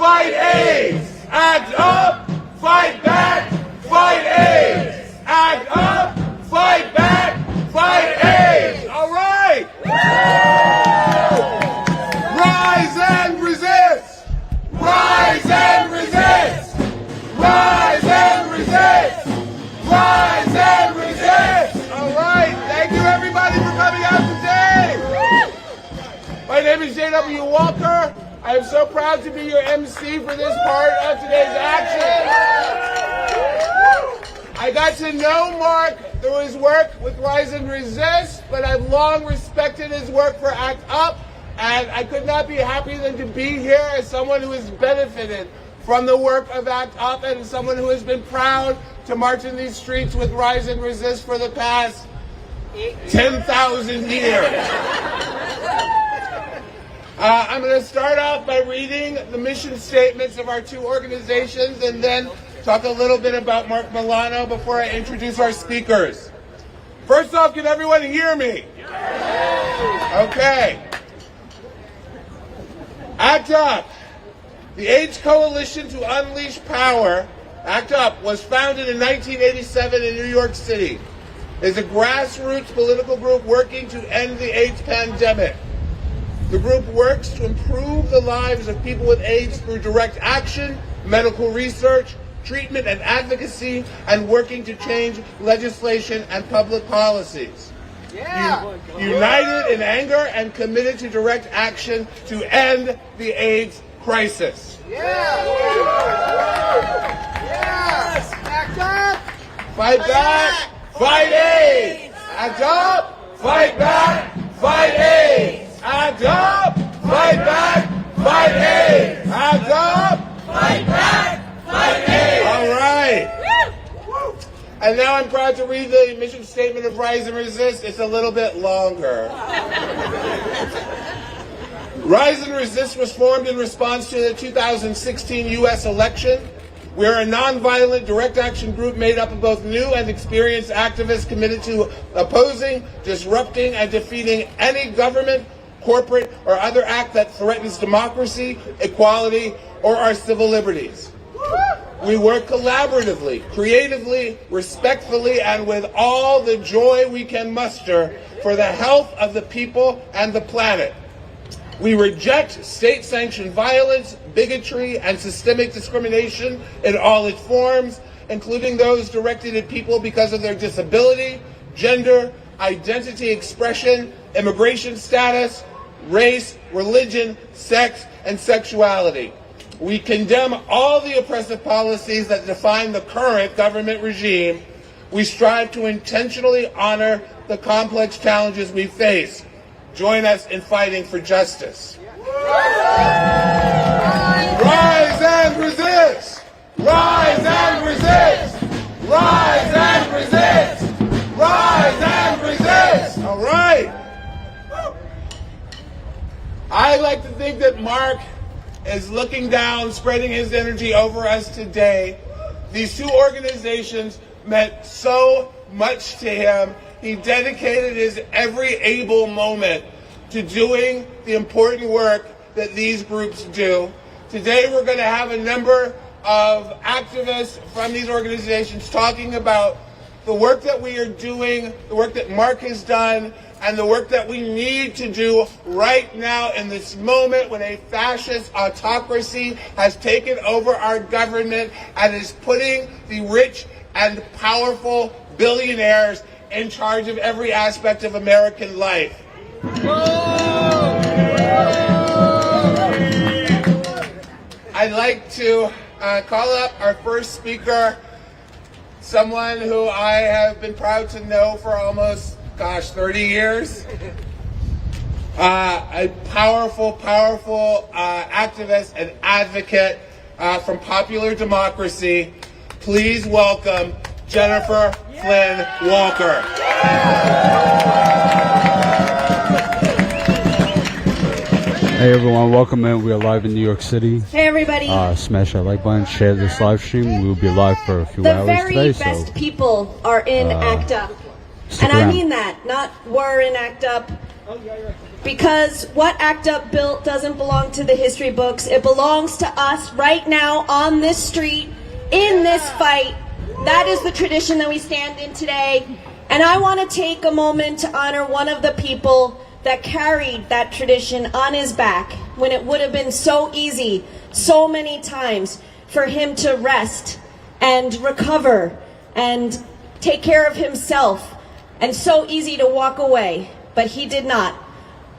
fight AIDS! Act up, fight back, fight AIDS! Act up, fight back, fight AIDS! All right! Rise and resist! Rise and resist! Rise and resist! Rise and resist! All right, thank you everybody for coming out today! My name is J.W. Walker. I am so proud to be your MC for this part of today's action. I got to know Mark through his work with Rise and Resist, but I've long respected his work for Act Up, and I could not be happier than to be here as someone who has benefited from the work of Act Up and someone who has been proud to march in these streets with Rise and Resist for the past 10,000 years. I'm going to start off by reading the mission statements of our two organizations and then talk a little bit about Mark Milano before I introduce our speakers. First off, can everyone hear me? Okay. Act Up. The AIDS Coalition to Unleash Power, Act Up, was founded in 1987 in New York City. It is a grassroots political group working to end the AIDS pandemic. The group works to improve the lives of people with AIDS through direct action, medical research, treatment and advocacy, and working to change legislation and public policies. United in anger and committed to direct action to end the AIDS crisis. Act up! Fight back! Fight AIDS! Act up! Fight back! Fight AIDS! Act up! Fight back! Fight AIDS! Act up! Fight back! Fight AIDS! All right. And now I'm proud to read the mission statement of Rise and Resist. It's a little bit longer. Rise and Resist was formed in response to the 2016 U.S. election. We are a nonviolent direct action group made up of both new and experienced activists committed to opposing, disrupting, and defeating any government, corporate, or other act that threatens democracy, equality, or our civil liberties. We work collaboratively, creatively, respectfully, and with all the joy we can muster for the health of the people and the planet. We reject state-sanctioned violence, bigotry, and systemic discrimination in all its forms, including those directed at people because of their disability, gender, identity expression, immigration status, race, religion, sex, and sexuality. We condemn all the oppressive policies that define the current government regime. We strive to intentionally honor the complex challenges we face. Join us in fighting for justice. Rise and resist! Rise and resist! Rise and resist! Rise and resist! All right. I like to think that Mark is looking down, spreading his energy over us today. These two organizations meant so much to him. He dedicated his every able moment to doing the important work that these groups do. Today we're going to have a number of activists from these organizations talking about the work that we are doing, the work that Mark has done, and the work that we need to do right now in this moment when a fascist autocracy has taken over our government and is putting the rich and powerful billionaires in charge of every aspect of American life. I'd like to call up our first speaker, someone who I have been proud to know for almost 30 years. A powerful activist and advocate from Popular Democracy. Please welcome Jennifer Flynn Walker. Hey everyone, welcome in. We are live in New York City. Hey everybody. Smash that like button, share this live stream. We will be live for a few hours today. The very best people are in ACT UP. And around. I mean that, not were in ACT UP. because what ACT UP built doesn't belong to the history books. It belongs to us right now on this street, in this fight. That is the tradition that we stand in today. And I want to take a moment to honor one of the people that carried that tradition on his back when it would have been so easy, so many times, for him to rest and recover and take care of himself, and so easy to walk away, but he did not.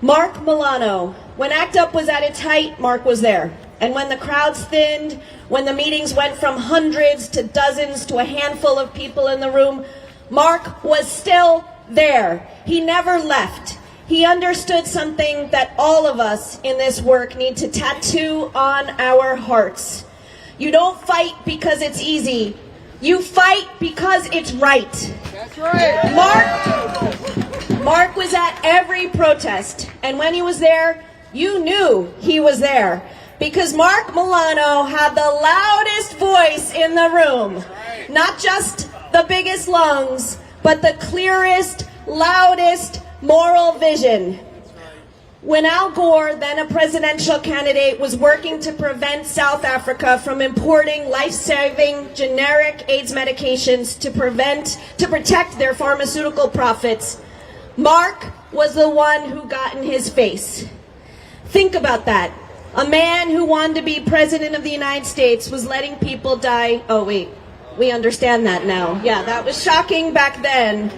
Mark Milano. When ACT UP was at its height, Mark was there. And when the crowds thinned, when the meetings went from hundreds to dozens to a handful of people in the room, Mark was still there. He never left. He understood something that all of us in this work need to tattoo on our hearts. You don't fight because it's easy. You fight because it's right. That's right. Mark was at every protest, and when he was there, you knew he was there, because Mark Milano had the loudest voice in the room. Not just the biggest lungs, but the clearest, loudest moral vision. When Al Gore, then a presidential candidate, was working to prevent South Africa from importing life-saving generic AIDS medications to protect their pharmaceutical profits, Mark was the one who got in his face. Think about that. A man who wanted to be president of the United States was letting people die. Oh wait, we understand that now. Yeah, that was shocking back then.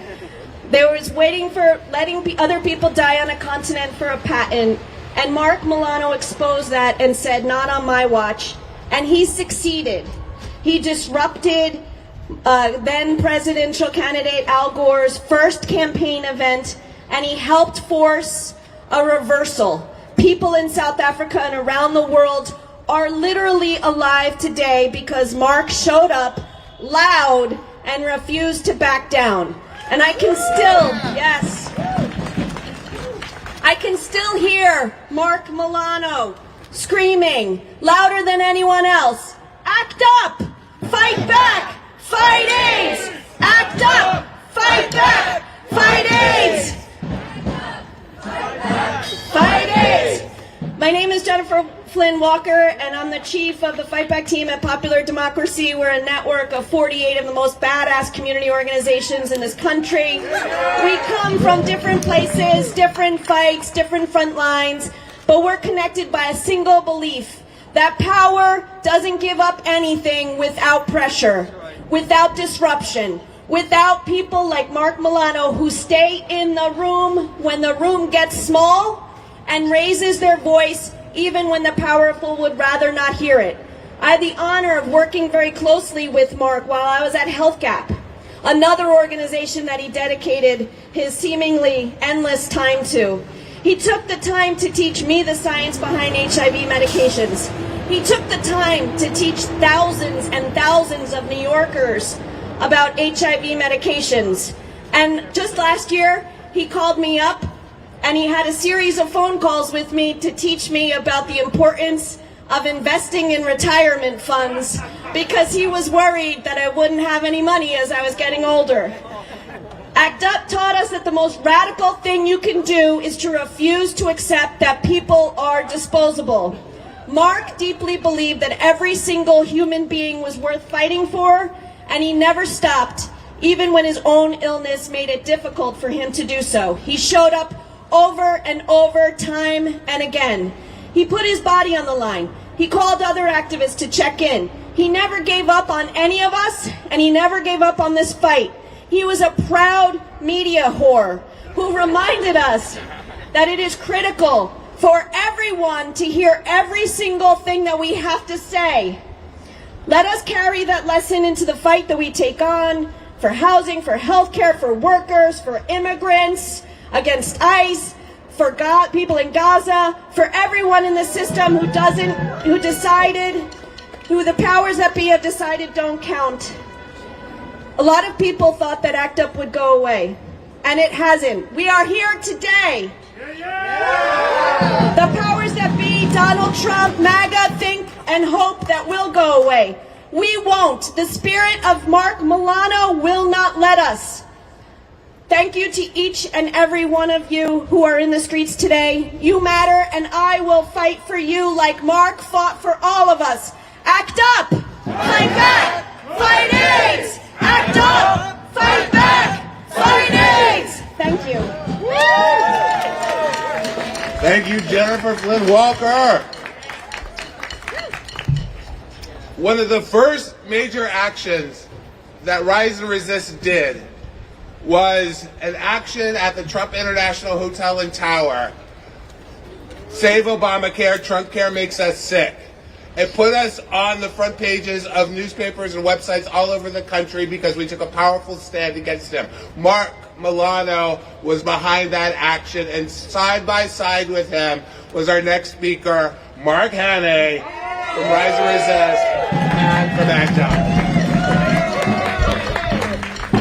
They was waiting for letting other people die on a continent for a patent, and Mark Milano exposed that and said, not on my watch, and he succeeded. He disrupted then presidential candidate Al Gore's first campaign event, and he helped force a reversal. People in South Africa and around the world are literally alive today because Mark showed up loud and refused to back down. And I can still hear Mark Milano screaming louder than anyone else, "ACT UP! Fight back! Fight AIDS! ACT UP! Fight back! Fight AIDS! Fight AIDS!" My name is Jennifer Flynn Walker, and I'm the chief of the Fight Back team at Popular Democracy. We're a network of 48 of the most badass community organizations in this country. We come from different places, different fights, different front lines, but we're connected by a single belief that power doesn't give up anything without pressure, without disruption, without people like Mark Milano who stay in the room when the room gets small and raises their voice even when the powerful would rather not hear it. I had the honor of working very closely with Mark while I was at Health Gap, another organization that he dedicated his seemingly endless time to. He took the time to teach me the science behind HIV medications. He took the time to teach thousands and thousands of New Yorkers about HIV medications. And just last year, he called me up and he had a series of phone calls with me to teach me about the importance of investing in retirement funds because he was worried that I wouldn't have any money as I was getting older. ACT UP taught us that the most radical thing you can do is to refuse to accept that people are disposable. Mark deeply believed that every single human being was worth fighting for, and he never stopped, even when his own illness made it difficult for him to do so. He showed up over and over, time and again. He put his body on the line. He called other activists to check in. He never gave up on any of us, and he never gave up on this fight. He was a proud media whore who reminded us that it is critical for everyone to hear every single thing that we have to say. Let us carry that lesson into the fight that we take on for housing, for healthcare, for workers, for immigrants, against ICE, for people in Gaza, for everyone in the system who the powers that be have decided don't count. A lot of people thought that ACT UP would go away, and it hasn't. We are here today. The powers that be, Donald Trump, MAGA, think and hope that we'll go away. We won't. The spirit of Mark Milano will not let us. Thank you to each and every one of you who are in the streets today. You matter, and I will fight for you like Mark fought for all of us. Act up! Fight back! Fight AIDS! Act up! Fight back! Fight AIDS! Thank you. Thank you, Jennifer Flynn Walker. One of the first major actions that Rise and Resist did was an action at the Trump International Hotel and Tower. Save Obamacare, Trump care makes us sick. It put us on the front pages of newspapers and websites all over the country because we took a powerful stand against him. Mark Milano was behind that action, and side by side with him was our next speaker, Mark Haney from Rise and Resist and from ACT UP.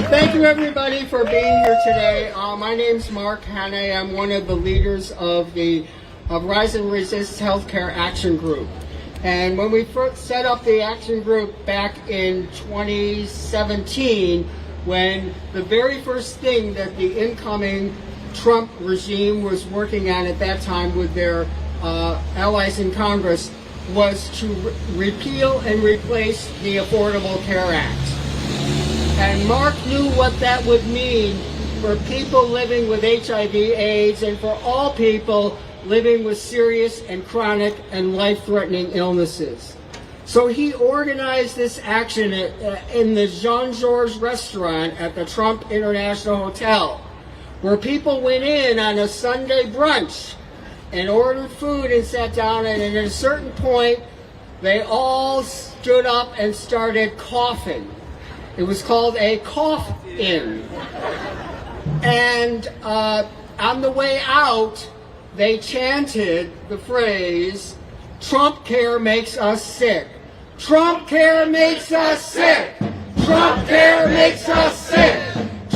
Thank you, everybody, for being here today. My name's Mark Haney. I'm one of the leaders of the Rise and Resist Healthcare Action Group. And when we first set up the action group back in 2017, when the very first thing that the incoming Trump regime was working on at that time with their allies in Congress was to repeal and replace the Affordable Care Act. And Mark knew what that would mean for people living with HIV/AIDS and for all people living with serious and chronic and life-threatening illnesses. So he organized this action in the Jean-Georges restaurant at the Trump International Hotel, where people went in on a Sunday brunch and ordered food and sat down, and at a certain point, they all stood up and started coughing. It was called a cough-in. And on the way out, they chanted the phrase, "Trump care makes us sick. Trump care makes us sick. Trump care makes us sick.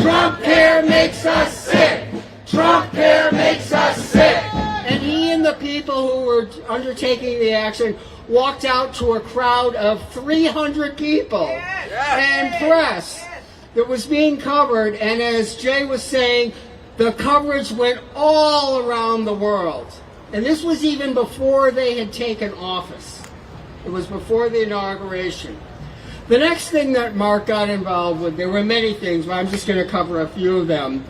Trump care makes us sick. Trump care makes us sick." And he and the people who were undertaking the action walked out to a crowd of 300 people and press that was being covered. And as Jay was saying, the coverage went all around the world. And this was even before they had taken office. It was before the inauguration. The next thing that Mark got involved with, there were many things, but I'm just going to cover a few of them.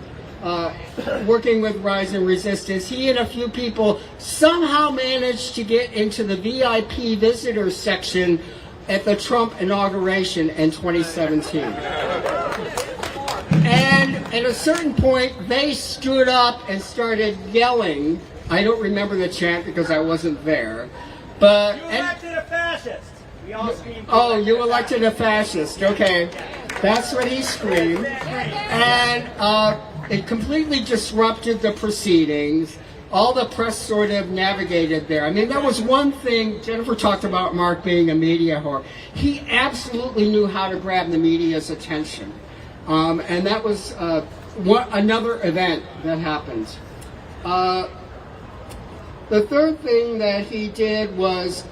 Working with Rise and Resistance, he and a few people somehow managed to get into the VIP visitors section at the Trump inauguration in 2017. And at a certain point, they stood up and started yelling. I don't remember the chant because I wasn't there. But you elected a fascist. We all screamed. Oh, you elected a fascist. Okay, that's what he screamed, and it completely disrupted the proceedings. All the press sort of navigated there. I mean, that was one thing. Jennifer talked about Mark being a media whore. He absolutely knew how to grab the media's attention. And that was another event that happened. The third thing that he did was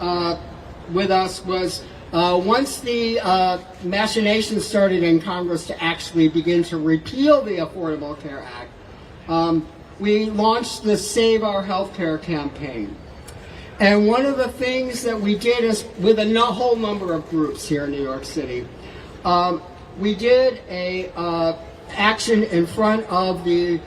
with us was once the machinations started in Congress to actually begin to repeal the Affordable Care Act, we launched the Save Our Healthcare campaign. And one of the things that we did is, with a whole number of groups here in New York City, we did a action in front of the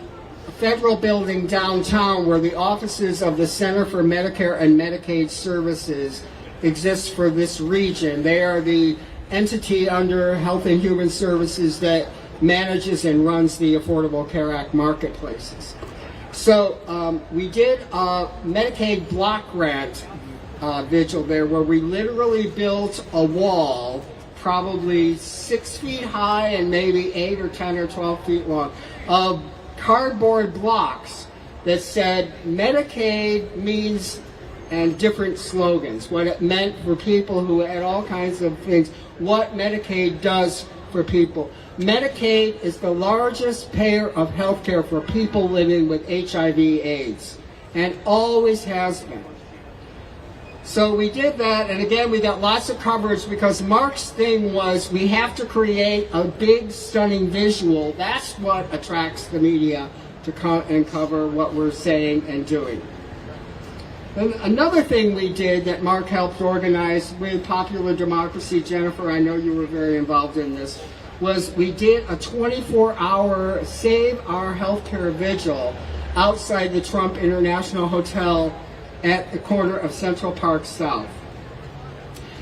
federal building downtown where the offices of the Center for Medicare and Medicaid Services exist for this region. They are the entity under Health and Human Services that manages and runs the Affordable Care Act marketplaces. So we did a Medicaid block grant vigil there where we literally built a wall probably 6 feet high and maybe 8 or 10 or 12 feet long of cardboard blocks that said Medicaid means, and different slogans, what it meant for people who had all kinds of things, what Medicaid does for people. Medicaid is the largest payer of health care for people living with HIV/AIDS, and always has been. So we did that, and again, we got lots of coverage because Mark's thing was we have to create a big, stunning visual. That's what attracts the media to come and cover what we're saying and doing. And another thing we did that Mark helped organize with Popular Democracy, Jennifer, I know you were very involved in this, was we did a 24-hour Save Our Healthcare Vigil outside the Trump International Hotel at the corner of Central Park South.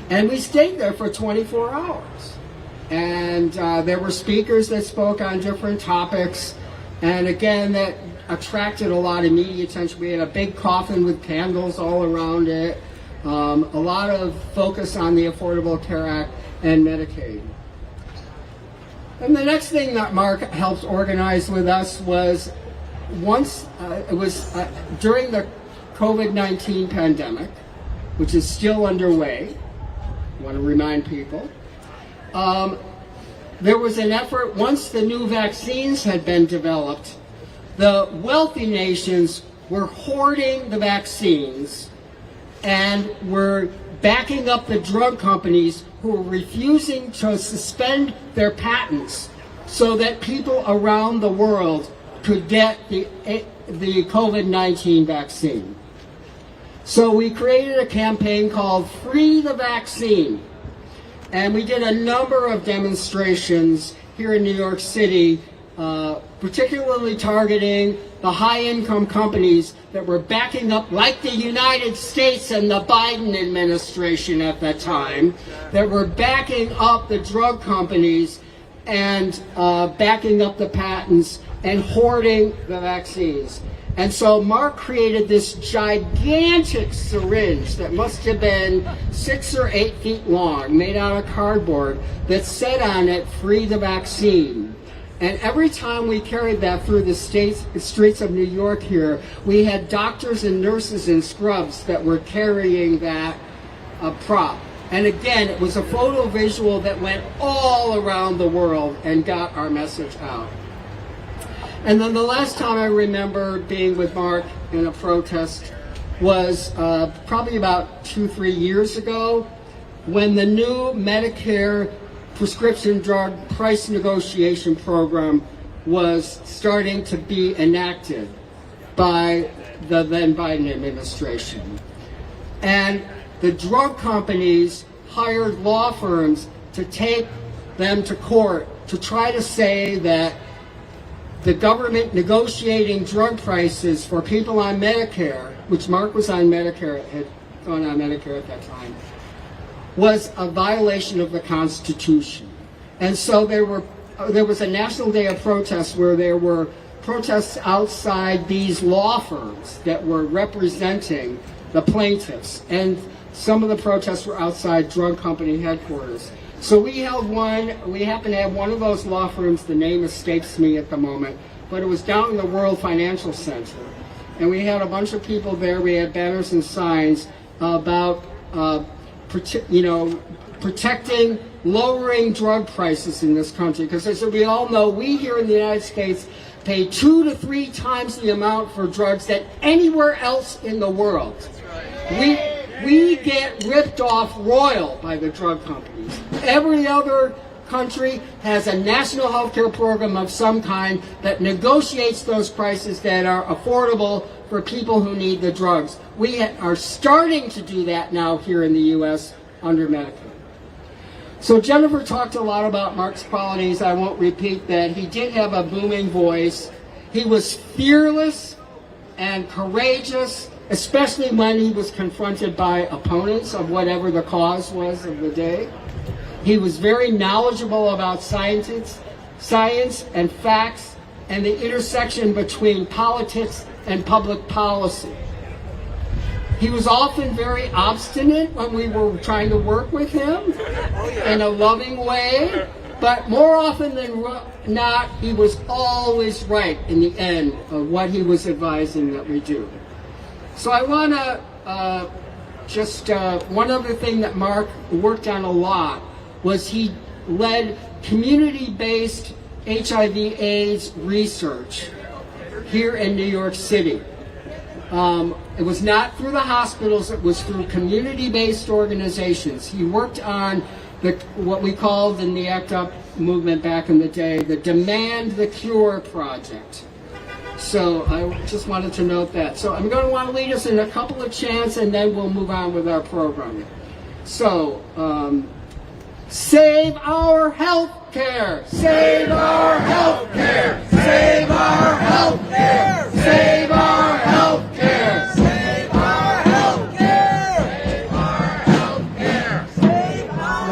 And we stayed there for 24 hours. And there were speakers that spoke on different topics. And again, that attracted a lot of media attention. We had a big coffin with candles all around it. A lot of focus on the Affordable Care Act and Medicaid. And the next thing that Mark helped organize with us was during the COVID-19 pandemic, which is still underway. I want to remind people. There was an effort, once the new vaccines had been developed, the wealthy nations were hoarding the vaccines and were backing up the drug companies who were refusing to suspend their patents so that people around the world could get the COVID-19 vaccine. So we created a campaign called Free the Vaccine. And we did a number of demonstrations here in New York City, particularly targeting the high-income companies that were backing up, like the United States and the Biden administration at that time, that were backing up the drug companies and backing up the patents and hoarding the vaccines. And so Mark created this gigantic syringe that must have been 6 or 8 feet long, made out of cardboard, that said on it, "Free the vaccine." And every time we carried that through the streets of New York here, we had doctors and nurses in scrubs that were carrying that prop. And again, it was a photo visual that went all around the world and got our message out. And then the last time I remember being with Mark in a protest was probably about 2-3 years ago, when the new Medicare prescription drug price negotiation program was starting to be enacted by the then Biden administration. And the drug companies hired law firms to take them to court to try to say that the government negotiating drug prices for people on Medicare, which Mark was on Medicare, had gone on Medicare at that time, was a violation of the Constitution. And so there was a National Day of Protest where there were protests outside these law firms that were representing the plaintiffs. And some of the protests were outside drug company headquarters. So we held one. We happened to have one of those law firms. The name escapes me at the moment, but it was down in the World Financial Center. And we had a bunch of people there. We had banners and signs about protecting, lowering drug prices in this country. Because as we all know, we here in the United States pay 2 to 3 times the amount for drugs than anywhere else in the world. We get ripped off royal by the drug companies. Every other country has a national health care program of some kind that negotiates those prices that are affordable for people who need the drugs. We are starting to do that now here in the U.S. under Medicare. So Jennifer talked a lot about Mark's qualities. I won't repeat that. He did have a booming voice. He was fearless and courageous, especially when he was confronted by opponents of whatever the cause was of the day. He was very knowledgeable about science and facts and the intersection between politics and public policy. He was often very obstinate when we were trying to work with him in a loving way, but more often than not, he was always right in the end of what he was advising that we do. So I want to one other thing that Mark worked on a lot was he led community-based HIV/AIDS research here in New York City. It was not through the hospitals, it was through community-based organizations. He worked on what we called in the ACT UP movement back in the day, the Demand the Cure Project. So I just wanted to note that. So I'm going to want to lead us in a couple of chants and then we'll move on with our programming. So, save our health care! Save our health care! Save our health care! Save our health care! Save our health care! Save our health care!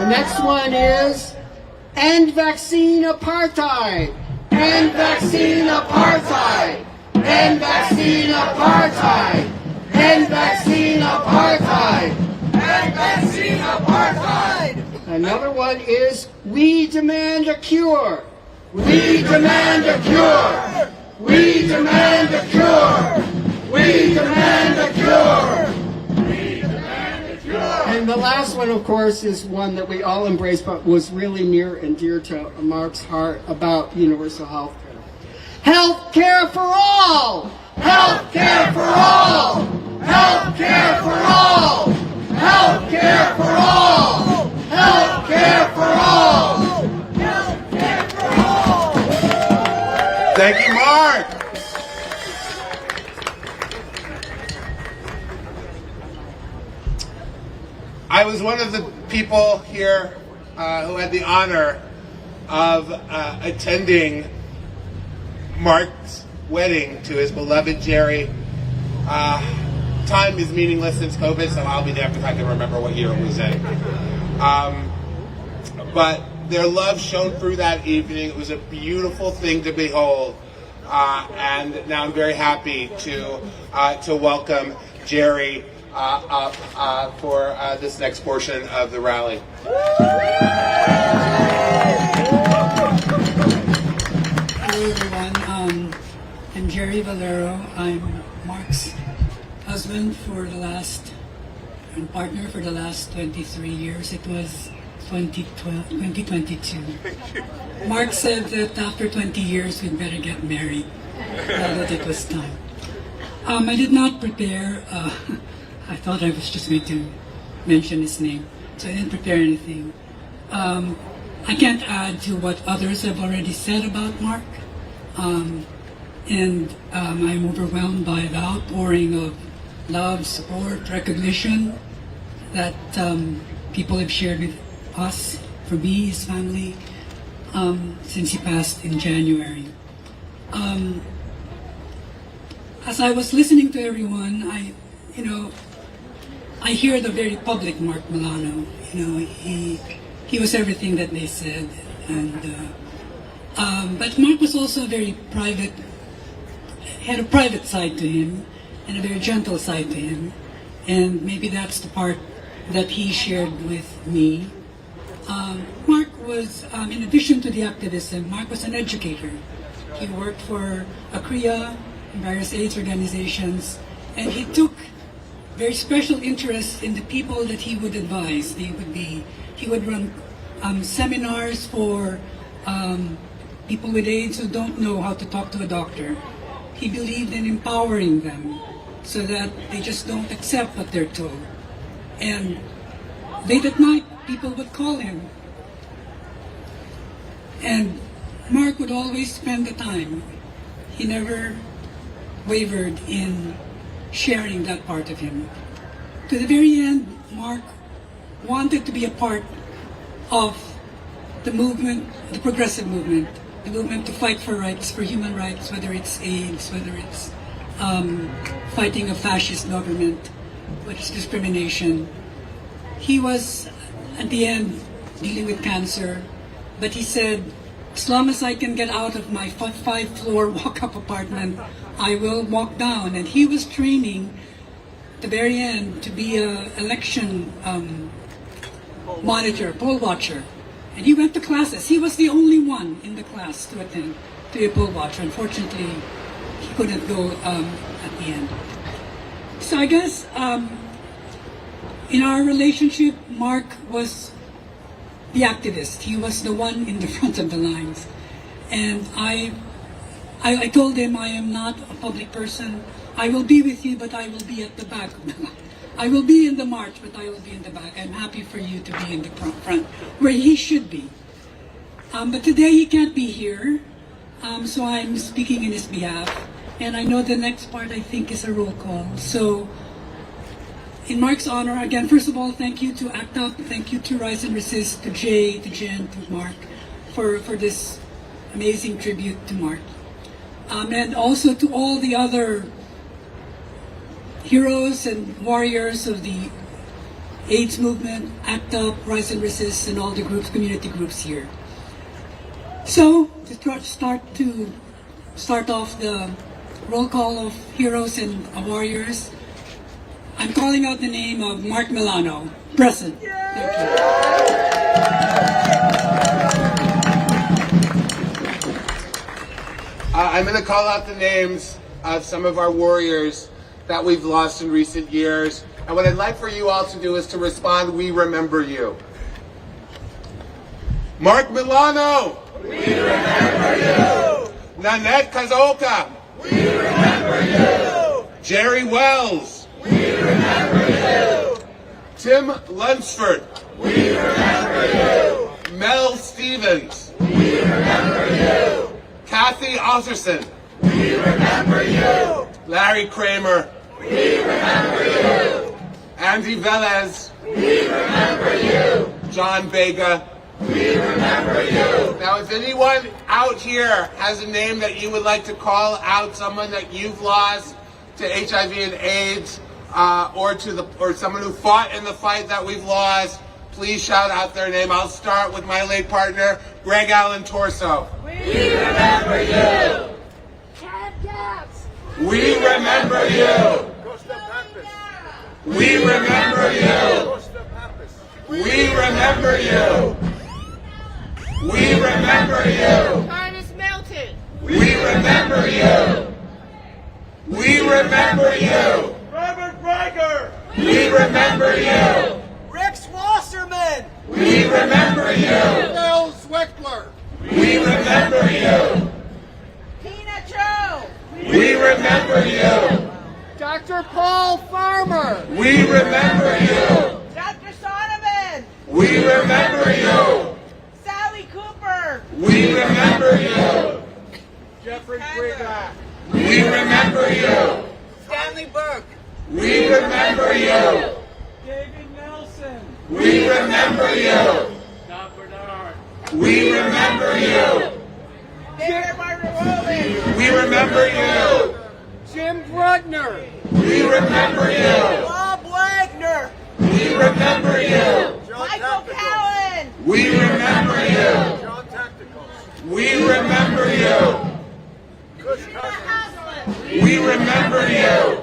The next one is end vaccine apartheid! End vaccine apartheid! End vaccine apartheid! End vaccine apartheid! End vaccine apartheid! Another one is we demand a cure! We demand a cure! We demand a cure! We demand a cure! We demand a cure! And the last one, of course, is one that we all embrace, but was really near and dear to Mark's heart about universal health care. Health care for all! Health care for all! Health care for all! Health care for all! Health care for all! Health care for all! Thank you, Mark. I was one of the people here who had the honor of attending Mark's wedding to his beloved Jerry. Time is meaningless since COVID, so I'll be damned if I can remember what year it was in. But their love shone through that evening. It was a beautiful thing to behold. And now I'm very happy to welcome Jerry up for this next portion of the rally. Hello everyone, I'm Jerry Valero. I'm Mark's husband and partner for the last 23 years. It was 2022. Mark said that after 20 years we'd better get married, now that it was time. I did not prepare, I thought I was just going to mention his name, so I didn't prepare anything. I can't add to what others have already said about Mark, and I'm overwhelmed by the outpouring of love, support, recognition that people have shared with us, for me, his family, since he passed in January. As I was listening to everyone, I hear the very public Mark Milano. He was everything that they said, and but Mark was also very private. Had a private side to him, and a very gentle side to him, and maybe that's the part that he shared with me. Mark was, in addition to the activism, Mark was an educator. He worked for ACRIA, various AIDS organizations, and he took very special interest in the people that he would advise. He would run seminars for people with AIDS who don't know how to talk to a doctor. He believed in empowering them so that they just don't accept what they're told. And late at night, people would call him. And Mark would always spend the time. He never wavered in sharing that part of him. To the very end, Mark wanted to be a part of the movement, the progressive movement, the movement to fight for rights, for human rights, whether it's AIDS, whether it's fighting a fascist government, whether it's discrimination. He was, at the end, dealing with cancer, but he said, as long as I can get out of my 5-floor walk-up apartment, I will walk down. And he was training, at the very end, to be an election monitor, poll watcher. And he went to classes. He was the only one in the class to attend, to be a poll watcher. Unfortunately, he couldn't go at the end. So I guess in our relationship, Mark was the activist. He was the one in the front of the lines. And I told him I am not a public person. I will be with you, but I will be at the back of the line. I will be in the march, but I will be in the back. I'm happy for you to be in the front, where he should be. But today he can't be here, so I'm speaking in his behalf. And I know the next part, I think, is a roll call. So, in Mark's honor, again, first of all, thank you to ACT UP, thank you to Rise and Resist, to Jay, to Jen, to Mark, for this amazing tribute to Mark. And also to all the other heroes and warriors of the AIDS movement, ACT UP, Rise and Resist, and all the groups, community groups here. So, to start off the roll call of heroes and warriors, I'm calling out the name of Mark Milano, present. Thank you. I'm going to call out the names of some of our warriors that we've lost in recent years. And what I'd like for you all to do is to respond, we remember you. Mark Milano. We remember you. Nanette Kazoka. We remember you. Jerry Wells. We remember you. Tim Lunsford. We remember you. Mel Stevens. We remember you. Kathy Otterson. We remember you. Larry Kramer. We remember you. Andy Velez. We remember you. John Vega. We remember you. Now, if anyone out here has a name that you would like to call out, someone that you've lost to HIV and AIDS, or someone who fought in the fight that we've lost, please shout out their name. I'll start with my late partner, Greg Allen Torso. We remember you. We remember you. We remember you. We remember you. We remember you. Titus Melton. We remember you. We remember you. Robert Reiger. We remember you. Rex Wasserman. We remember you. Bill Zwickler. We remember you. Tina Cho. We remember you. Dr. Paul Farmer. We remember you. Dr. Sonovan. We remember you. Sally Cooper. We remember you. Jeffrey Greenback. We remember you. Stanley Burke. We remember you. David Nelson. We remember you. Don Bernard. We remember you. David Martin. We remember you. Jim Brudner. We remember you. Bob Wagner. We remember you. Michael Cowan. We remember you. John Tacticals. We remember you. We remember you.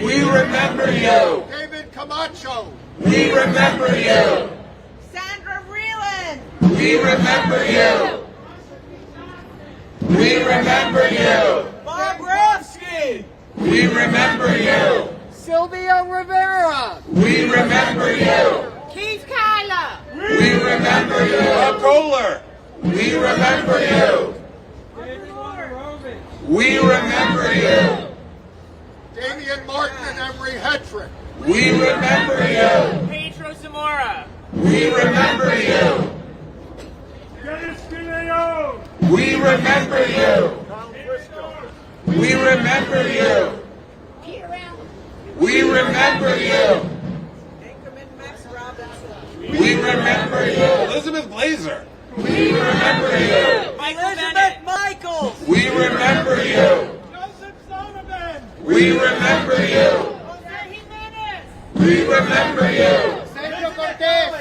We remember you. David Camacho. We remember you. Sandra Vreeland. We remember you. We remember you. Bob Grafsky. We remember you. Sylvia Rivera. We remember you. Keith Kyla. We remember you. Bob Kohler. We remember you. David Wonderovich. We remember you. Damian Martin and Emery Hetrick. We remember you. Pedro Zamora. We remember you. Dennis DeLeon. We remember you. We remember you. We remember you. Max Robinson. We remember you. Elizabeth Glazer. We remember you. Elizabeth Michaels. We remember you. Joseph Sonovan. We remember you. Jose Jimenez. We remember you. Sergio Cortez.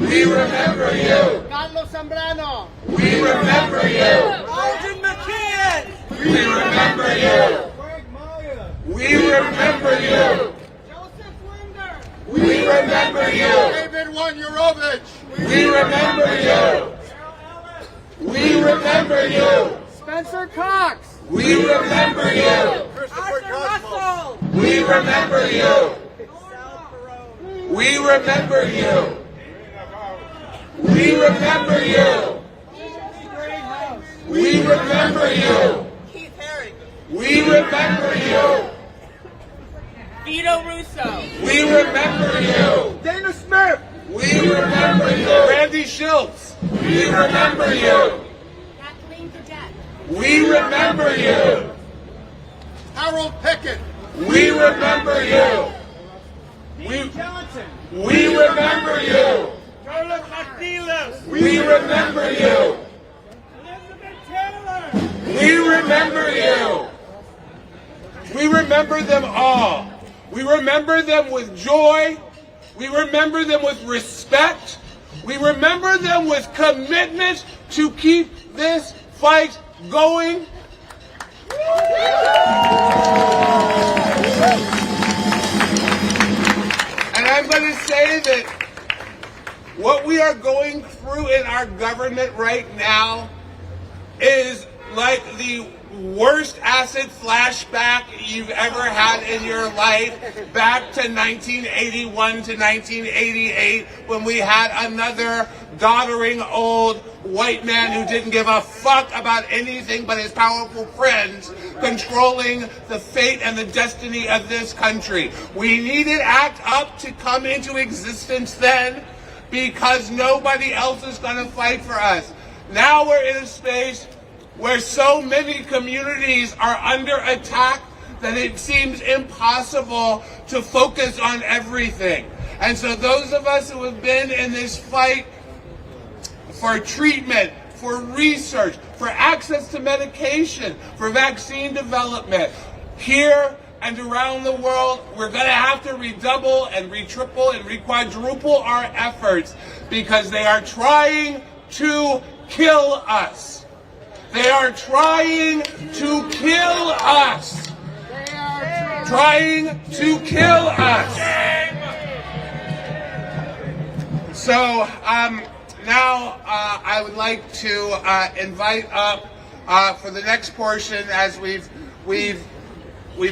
We remember you. Carlos Zambrano. We remember you. Alden McKeon. We remember you. Greg Maya. We remember you. Joseph Linder. We remember you. David Wonderovich. We remember you. We remember you. Spencer Cox. We remember you. Arthur Russell. We remember you. We remember you. We remember you. We remember you. Keith Herring. We remember you. Vito Russo. We remember you. Dana Smith. We remember you. Randy Schultz. We remember you. Kathleen Cadet. We remember you. Harold Pickett. We remember you. Dean Johnson. We remember you. Carlos Martinez. We remember you. Elizabeth Taylor. We remember you. We remember them all. We remember them with joy. We remember them with respect. We remember them with commitment to keep this fight going. And I'm going to say that what we are going through in our government right now is like the worst acid flashback you've ever had in your life, back to 1981 to 1988, when we had another doddering old white man who didn't give a fuck about anything but his powerful friends controlling the fate and the destiny of this country. We needed Act Up to come into existence then, because nobody else is going to fight for us. Now we're in a space where so many communities are under attack that it seems impossible to focus on everything. And so those of us who have been in this fight for treatment, for research, for access to medication, for vaccine development, here and around the world, we're going to have to redouble and retriple and requadruple our efforts, because they are trying to kill us. They are trying to kill us. Trying to kill us. So now I would like to invite up for the next portion, as we've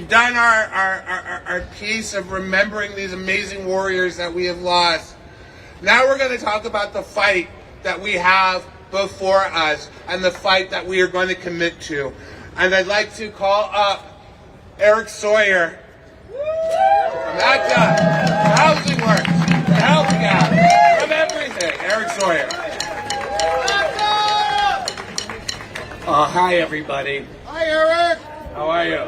done our piece of remembering these amazing warriors that we have lost. Now we're going to talk about the fight that we have before us and the fight that we are going to commit to. And I'd like to call up Eric Sawyer from ACTA, Housing Works, Health Gap, from everything. Eric Sawyer. Hi, everybody. Hi, Eric. How are you?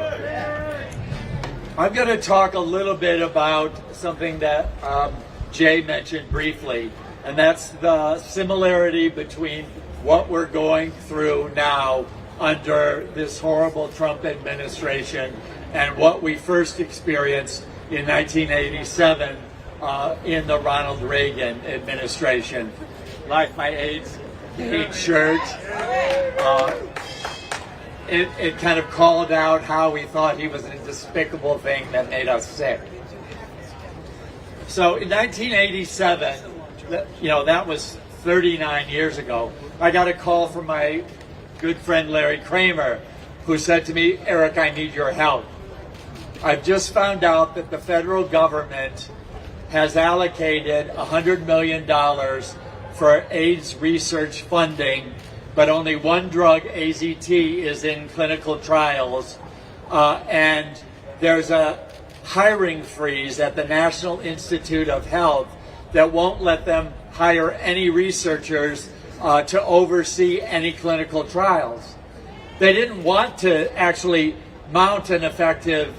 I'm going to talk a little bit about something that Jay mentioned briefly, and that's the similarity between what we're going through now under this horrible Trump administration and what we first experienced in 1987 in the Ronald Reagan administration. Like my AIDS shirt, it kind of called out how we thought he was a despicable thing that made us sick. So in 1987, that was 39 years ago, I got a call from my good friend Larry Kramer, who said to me, "Eric, I need your help. I've just found out that the federal government has allocated $100 million for AIDS research funding, but only one drug, AZT, is in clinical trials, and there's a hiring freeze at the National Institute of Health that won't let them hire any researchers to oversee any clinical trials." They didn't want to actually mount an effective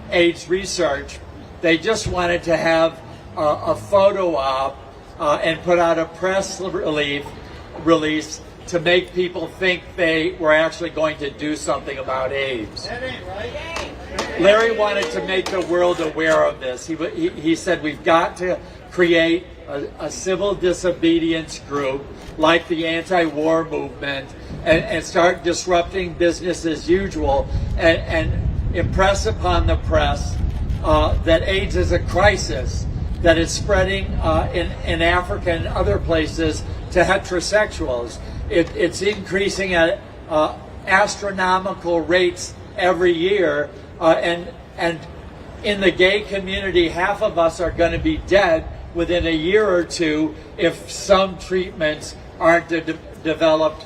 AIDS research. They just wanted to have a photo op and put out a press release to make people think they were actually going to do something about AIDS. That ain't right. Larry wanted to make the world aware of this. He said, we've got to create a civil disobedience group like the anti-war movement and start disrupting business as usual and impress upon the press that AIDS is a crisis, that it's spreading in Africa and other places to heterosexuals. It's increasing at astronomical rates every year, and in the gay community, half of us are going to be dead within a year or two if some treatments aren't developed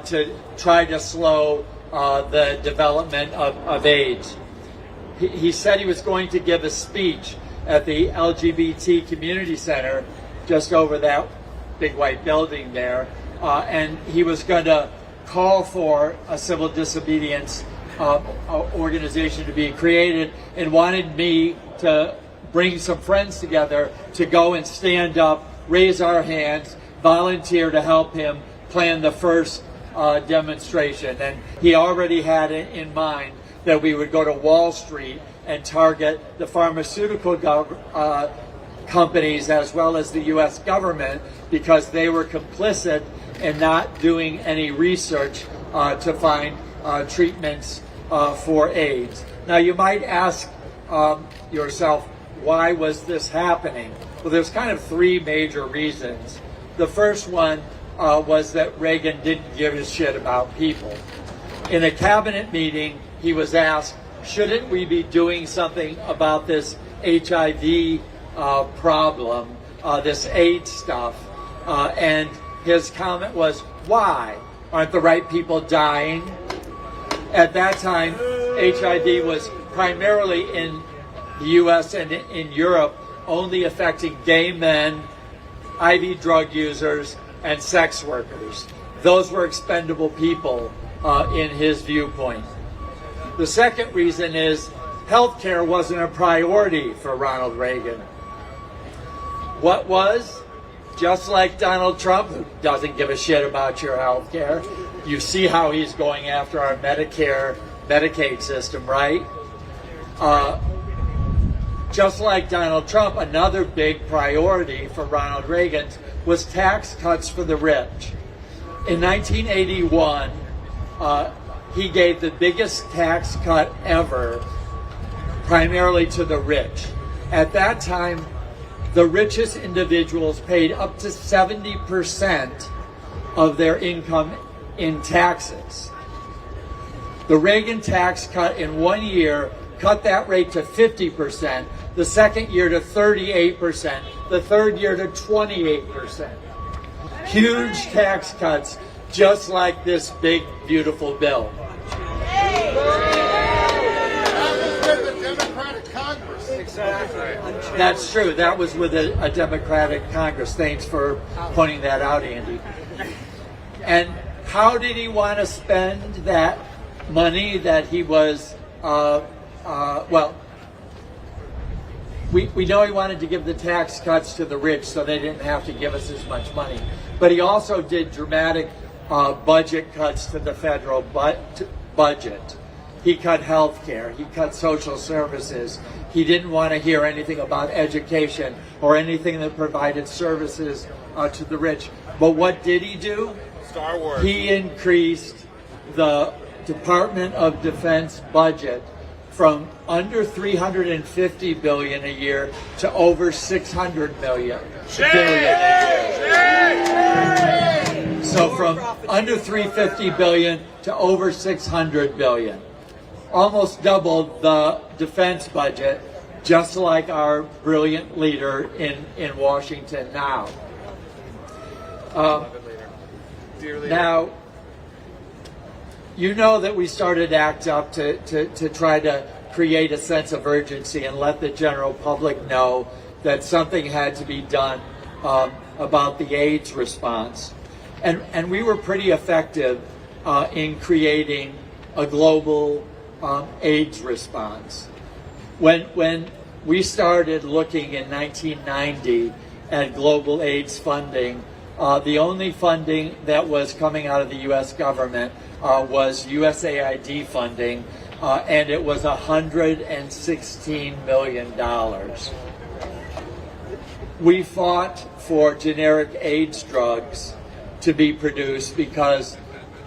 to try to slow the development of AIDS. He said he was going to give a speech at the LGBT Community Center just over that big white building there, and he was going to call for a civil disobedience organization to be created, and wanted me to bring some friends together to go and stand up, raise our hands, volunteer to help him plan the first demonstration. And he already had it in mind that we would go to Wall Street and target the pharmaceutical companies as well as the U.S. government, because they were complicit in not doing any research to find treatments for AIDS. Now you might ask yourself, why was this happening? Well, there's kind of three major reasons. The first one was that Reagan didn't give a shit about people. In a cabinet meeting, he was asked, shouldn't we be doing something about this HIV problem, this AIDS stuff? And his comment was, why? Aren't the right people dying? At that time, HIV was primarily in the U.S. and in Europe, only affecting gay men, IV drug users, and sex workers. Those were expendable people in his viewpoint. The second reason is healthcare wasn't a priority for Ronald Reagan. What was? Just like Donald Trump, who doesn't give a shit about your healthcare. You see how he's going after our Medicare, Medicaid system, right? Just like Donald Trump, another big priority for Ronald Reagan was tax cuts for the rich. In 1981, he gave the biggest tax cut ever, primarily to the rich. At that time, the richest individuals paid up to 70% of their income in taxes. The Reagan tax cut in 1 year cut that rate to 50%, the second year to 38%, the third year to 28%. Huge tax cuts, just like this big, beautiful bill. That's true. That was with a Democratic Congress. Thanks for pointing that out, Andy. And how did he want to spend that money that he was, we know he wanted to give the tax cuts to the rich so they didn't have to give us as much money. But he also did dramatic budget cuts to the federal budget. He cut health care. He cut social services. He didn't want to hear anything about education or anything that provided services to the rich. But what did he do? Star Wars. He increased the Department of Defense budget from under $350 billion a year to over $600 billion a year. So from under $350 billion to over $600 billion. Almost doubled the defense budget, just like our brilliant leader in Washington now. Now, you know that we started ACT UP to try to create a sense of urgency and let the general public know that something had to be done about the AIDS response. And we were pretty effective in creating a global AIDS response. When we started looking in 1990 at global AIDS funding, the only funding that was coming out of the U.S. government was USAID funding, and it was $116 million. We fought for generic AIDS drugs to be produced because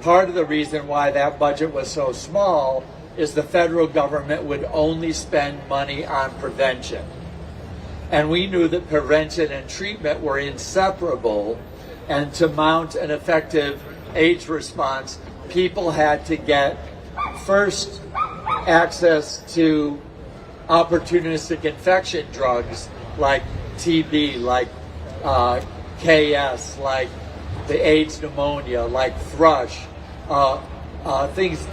part of the reason why that budget was so small is the federal government would only spend money on prevention. And we knew that prevention and treatment were inseparable, and to mount an effective AIDS response, people had to get first access to opportunistic infection drugs like TB, like KS, like the AIDS pneumonia, like thrush, things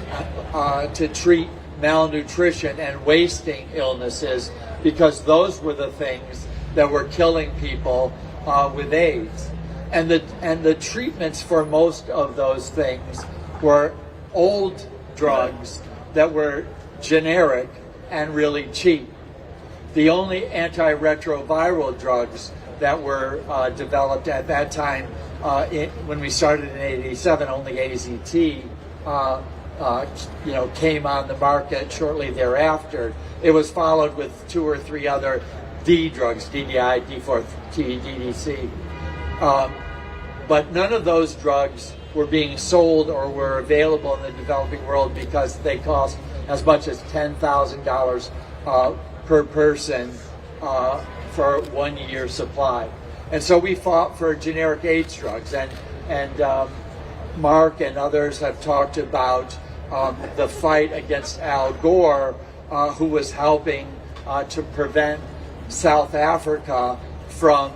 to treat malnutrition and wasting illnesses, because those were the things that were killing people with AIDS. And the treatments for most of those things were old drugs that were generic and really cheap. The only antiretroviral drugs that were developed at that time, when we started in '87, only AZT, came on the market shortly thereafter. It was followed with 2 or 3 other D drugs, DDI, D4T, DDC. But none of those drugs were being sold or were available in the developing world because they cost as much as $10,000 per person for 1 year supply. And so we fought for generic AIDS drugs, and Mark and others have talked about the fight against Al Gore, who was helping to prevent South Africa from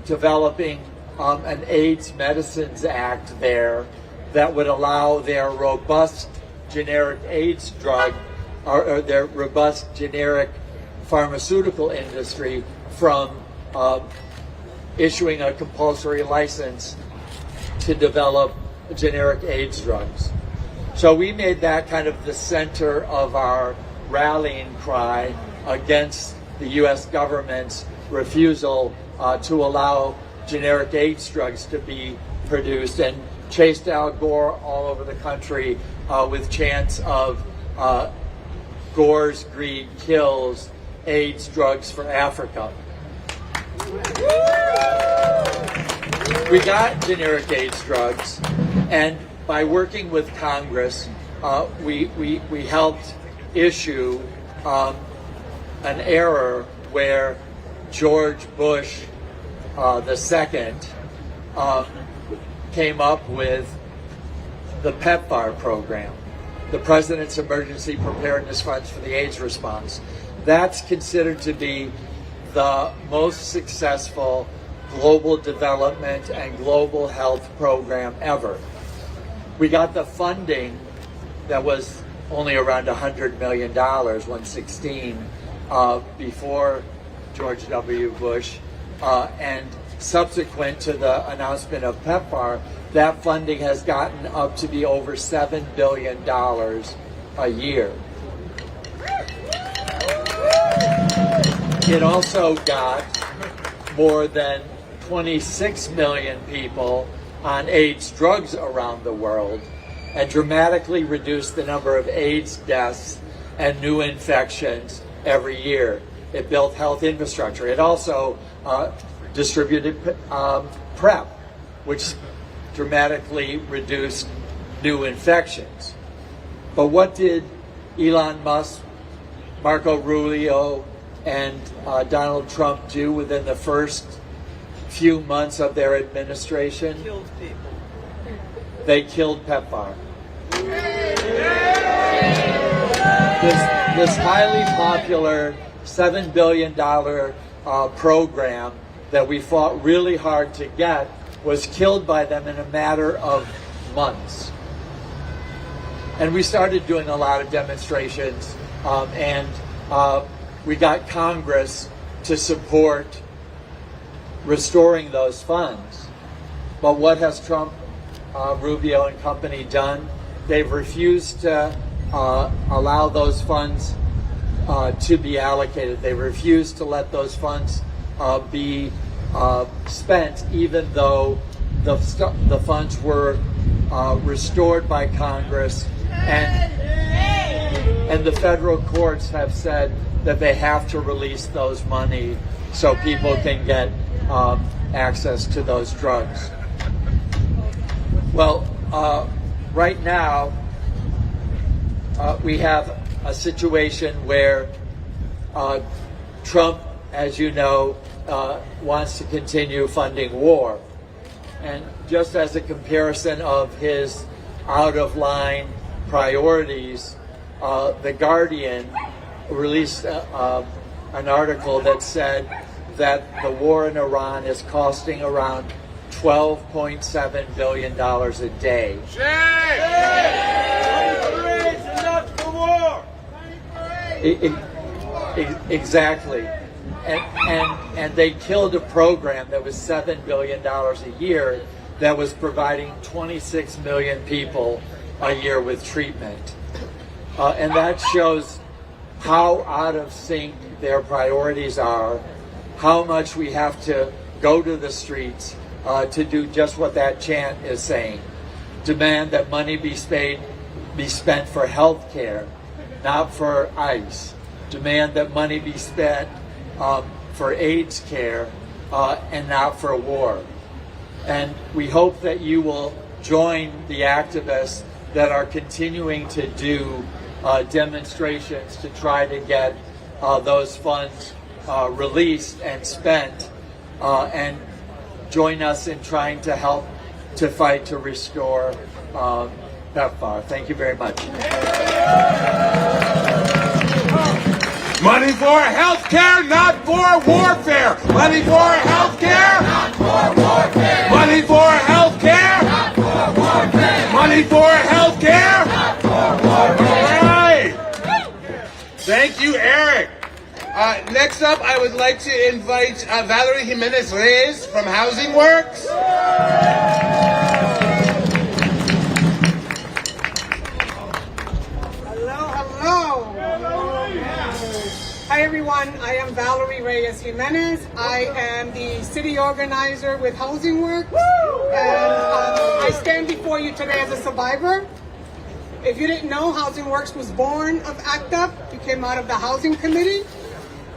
developing an AIDS Medicines Act there that would allow their robust generic AIDS drug or their robust generic pharmaceutical industry from issuing a compulsory license to develop generic AIDS drugs. So we made that kind of the center of our rallying cry against the U.S. government's refusal to allow generic AIDS drugs to be produced, and chased Al Gore all over the country with chants of Gore's greed kills, AIDS drugs for Africa. We got generic AIDS drugs, and by working with Congress, we helped issue an error where George Bush II came up with the PEPFAR program, the President's Emergency Preparedness Funds for the AIDS Response. That's considered to be the most successful global development and global health program ever. We got the funding that was only around $100 million, 116, before George W. Bush, and subsequent to the announcement of PEPFAR, that funding has gotten up to be over $7 billion a year. It also got more than 26 million people on AIDS drugs around the world, and dramatically reduced the number of AIDS deaths and new infections every year. It built health infrastructure. It also distributed PrEP, which dramatically reduced new infections. But what did Elon Musk, Marco Rubio, and Donald Trump do within the first few months of their administration? Killed people. They killed PEPFAR. This highly popular $7 billion program that we fought really hard to get was killed by them in a matter of months. And we started doing a lot of demonstrations, and we got Congress to support restoring those funds. But what has Trump, Rubio and company done? They've refused to allow those funds to be allocated. They refused to let those funds be spent, even though the funds were restored by Congress, and the federal courts have said that they have to release those money so people can get access to those drugs. Well, right now we have a situation where Trump, as you know, wants to continue funding war. And just as a comparison of his out-of-line priorities, The Guardian released an article that said that the war in Iran is costing around $12.7 billion a day. Enough for war. Exactly. And they killed a program that was $7 billion a year that was providing 26 million people a year with treatment. And that shows how out of sync their priorities are, how much we have to go to the streets to do just what that chant is saying. Demand that money be spent for health care, not for ICE. Demand that money be spent for AIDS care and not for war. And we hope that you will join the activists that are continuing to do demonstrations to try to get those funds released and spent, and join us in trying to help to fight to restore PEPFAR. Thank you very much. Money for health care, not for warfare. Money for health care, not for warfare. Money for health care, not for warfare. Money for health care, not for warfare. All right. Thank you, Eric. Next up, I would like to invite Valerie Jimenez Reyes from Housing Works. Hi everyone, I am Valerie Reyes Jimenez. I am the city organizer with Housing Works, and I stand before you today as a survivor. If you didn't know, Housing Works was born of ACT UP. We came out of the Housing Committee,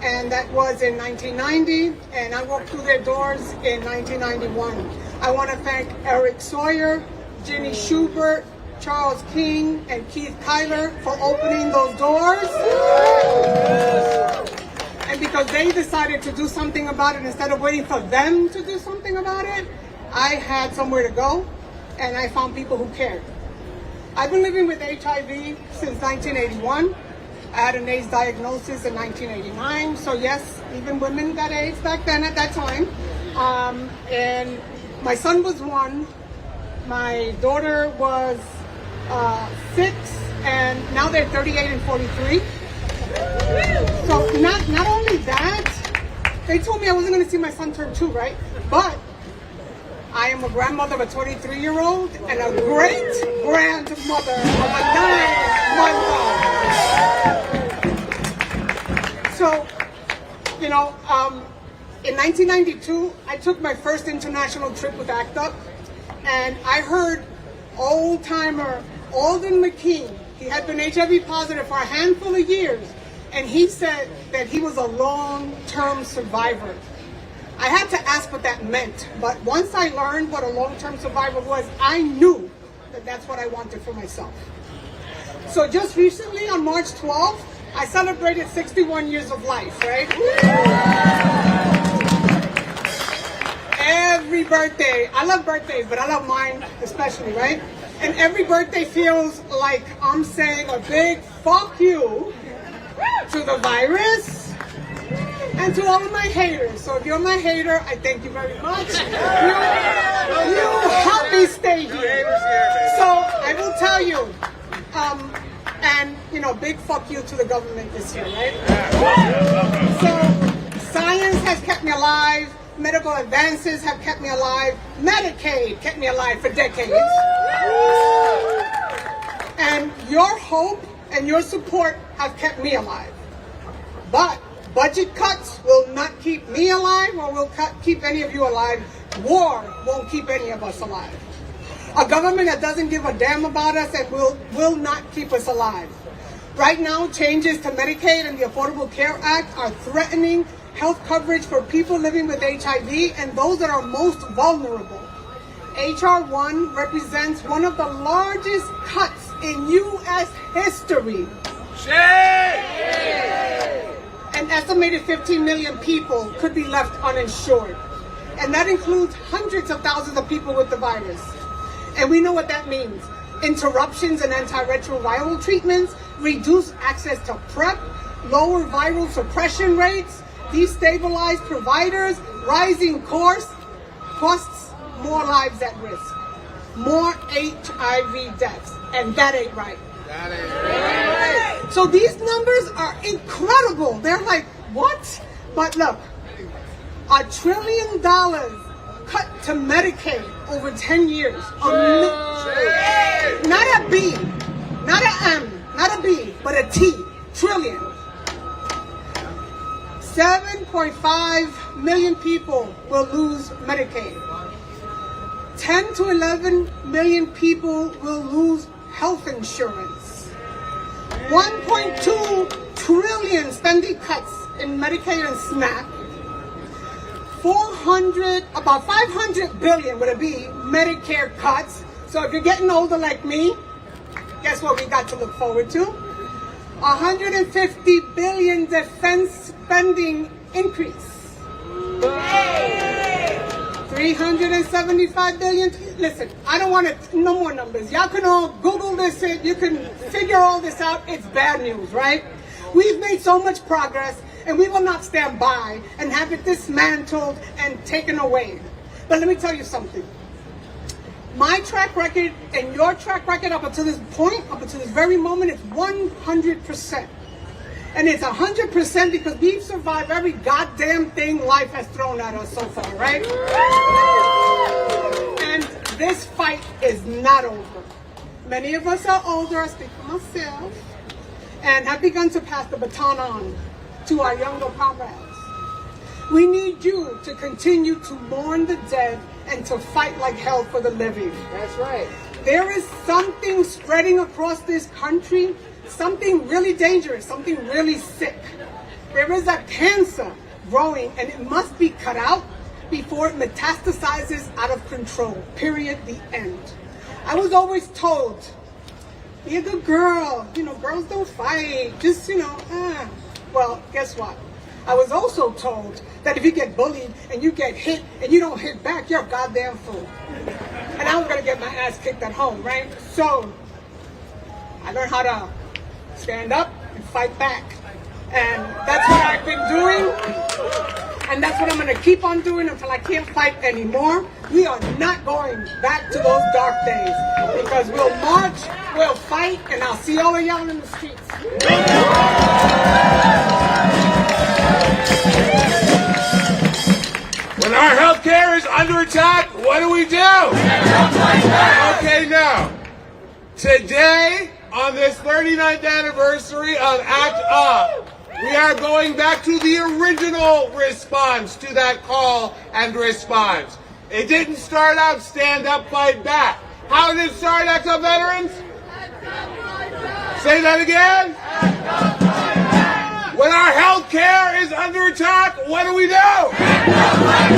and that was in 1990, and I walked through their doors in 1991. I want to thank Eric Sawyer, Ginny Schubert, Charles King, and Keith Kyler for opening those doors. And because they decided to do something about it instead of waiting for them to do something about it, I had somewhere to go, and I found people who cared. I've been living with HIV since 1981. I had an AIDS diagnosis in 1989, so yes, even women got AIDS back then at that time. And my son was 1, my daughter was 6, and now they're 38 and 43. So not only that, they told me I wasn't going to see my son turn 2, right? But I am a grandmother of a 23-year-old and a great-grandmother of a 9-month-old. So, you know, in 1992, I took my first international trip with ACT UP, and I heard old-timer Alden McKean. He had been HIV positive for a handful of years, and he said that he was a long-term survivor. I had to ask what that meant, but once I learned what a long-term survivor was, I knew that that's what I wanted for myself. So just recently, on March 12th, I celebrated 61 years of life, right? Every birthday, I love birthdays, but I love mine especially, right? And every birthday feels like I'm saying a big fuck you to the virus and to all of my haters. So if you're my hater, I thank you very much. You help me stay here. So I will tell you, and you know, big fuck you to the government this year, right? So science has kept me alive. Medical advances have kept me alive. Medicaid kept me alive for decades. And your hope and your support have kept me alive. But budget cuts will not keep me alive or will keep any of you alive. War won't keep any of us alive. A government that doesn't give a damn about us and will not keep us alive. Right now, changes to Medicaid and the Affordable Care Act are threatening health coverage for people living with HIV and those that are most vulnerable. H.R. 1 represents one of the largest cuts in U.S. history. An estimated 15 million people could be left uninsured. And that includes hundreds of thousands of people with the virus. And we know what that means. Interruptions in antiretroviral treatments, reduced access to PrEP, lower viral suppression rates, destabilized providers, rising costs, more lives at risk, more HIV deaths, and that ain't right. That ain't right. So these numbers are incredible. They're like, what? But look, $1 trillion cut to Medicaid over 10 years. Not a B, not a M, not a B, but a T, trillion. 7.5 million people will lose Medicaid. 10 to 11 million people will lose health insurance. 1.2 trillion spending cuts in Medicaid and SNAP. About 500 billion would it be Medicare cuts. So if you're getting older like me, guess what we got to look forward to? 150 billion defense spending increase. 375 billion. Listen, I don't want no more numbers. Y'all can all Google this. You can figure all this out. It's bad news, right? We've made so much progress, and we will not stand by and have it dismantled and taken away. But let me tell you something. My track record and your track record up until this point, up until this very moment, is 100%. And it's 100% because we've survived every goddamn thing life has thrown at us so far, right? And this fight is not over. Many of us are older, I speak for myself, and have begun to pass the baton on to our younger comrades. We need you to continue to mourn the dead and to fight like hell for the living. That's right. There is something spreading across this country, something really dangerous, something really sick. There is a cancer growing and it must be cut out before it metastasizes out of control. Period. The end. I was always told, be a good girl. You know, girls don't fight. Just, Well, guess what? I was also told that if you get bullied and you get hit and you don't hit back, you're a goddamn fool. And I was going to get my ass kicked at home, right? So I learned how to stand up and fight back. And that's what I've been doing. And that's what I'm going to keep on doing until I can't fight anymore. We are not going back to those dark days. Because we'll march, we'll fight, and I'll see all of y'all in the streets. When our health care is under attack, what do we do? Okay, now, today, on this 39th anniversary of ACT UP, we are going back to the original response to that call and response. It didn't start out stand up, fight back. How did it start, ACT UP veterans? Say that again. When our health care is under attack, what do we do? When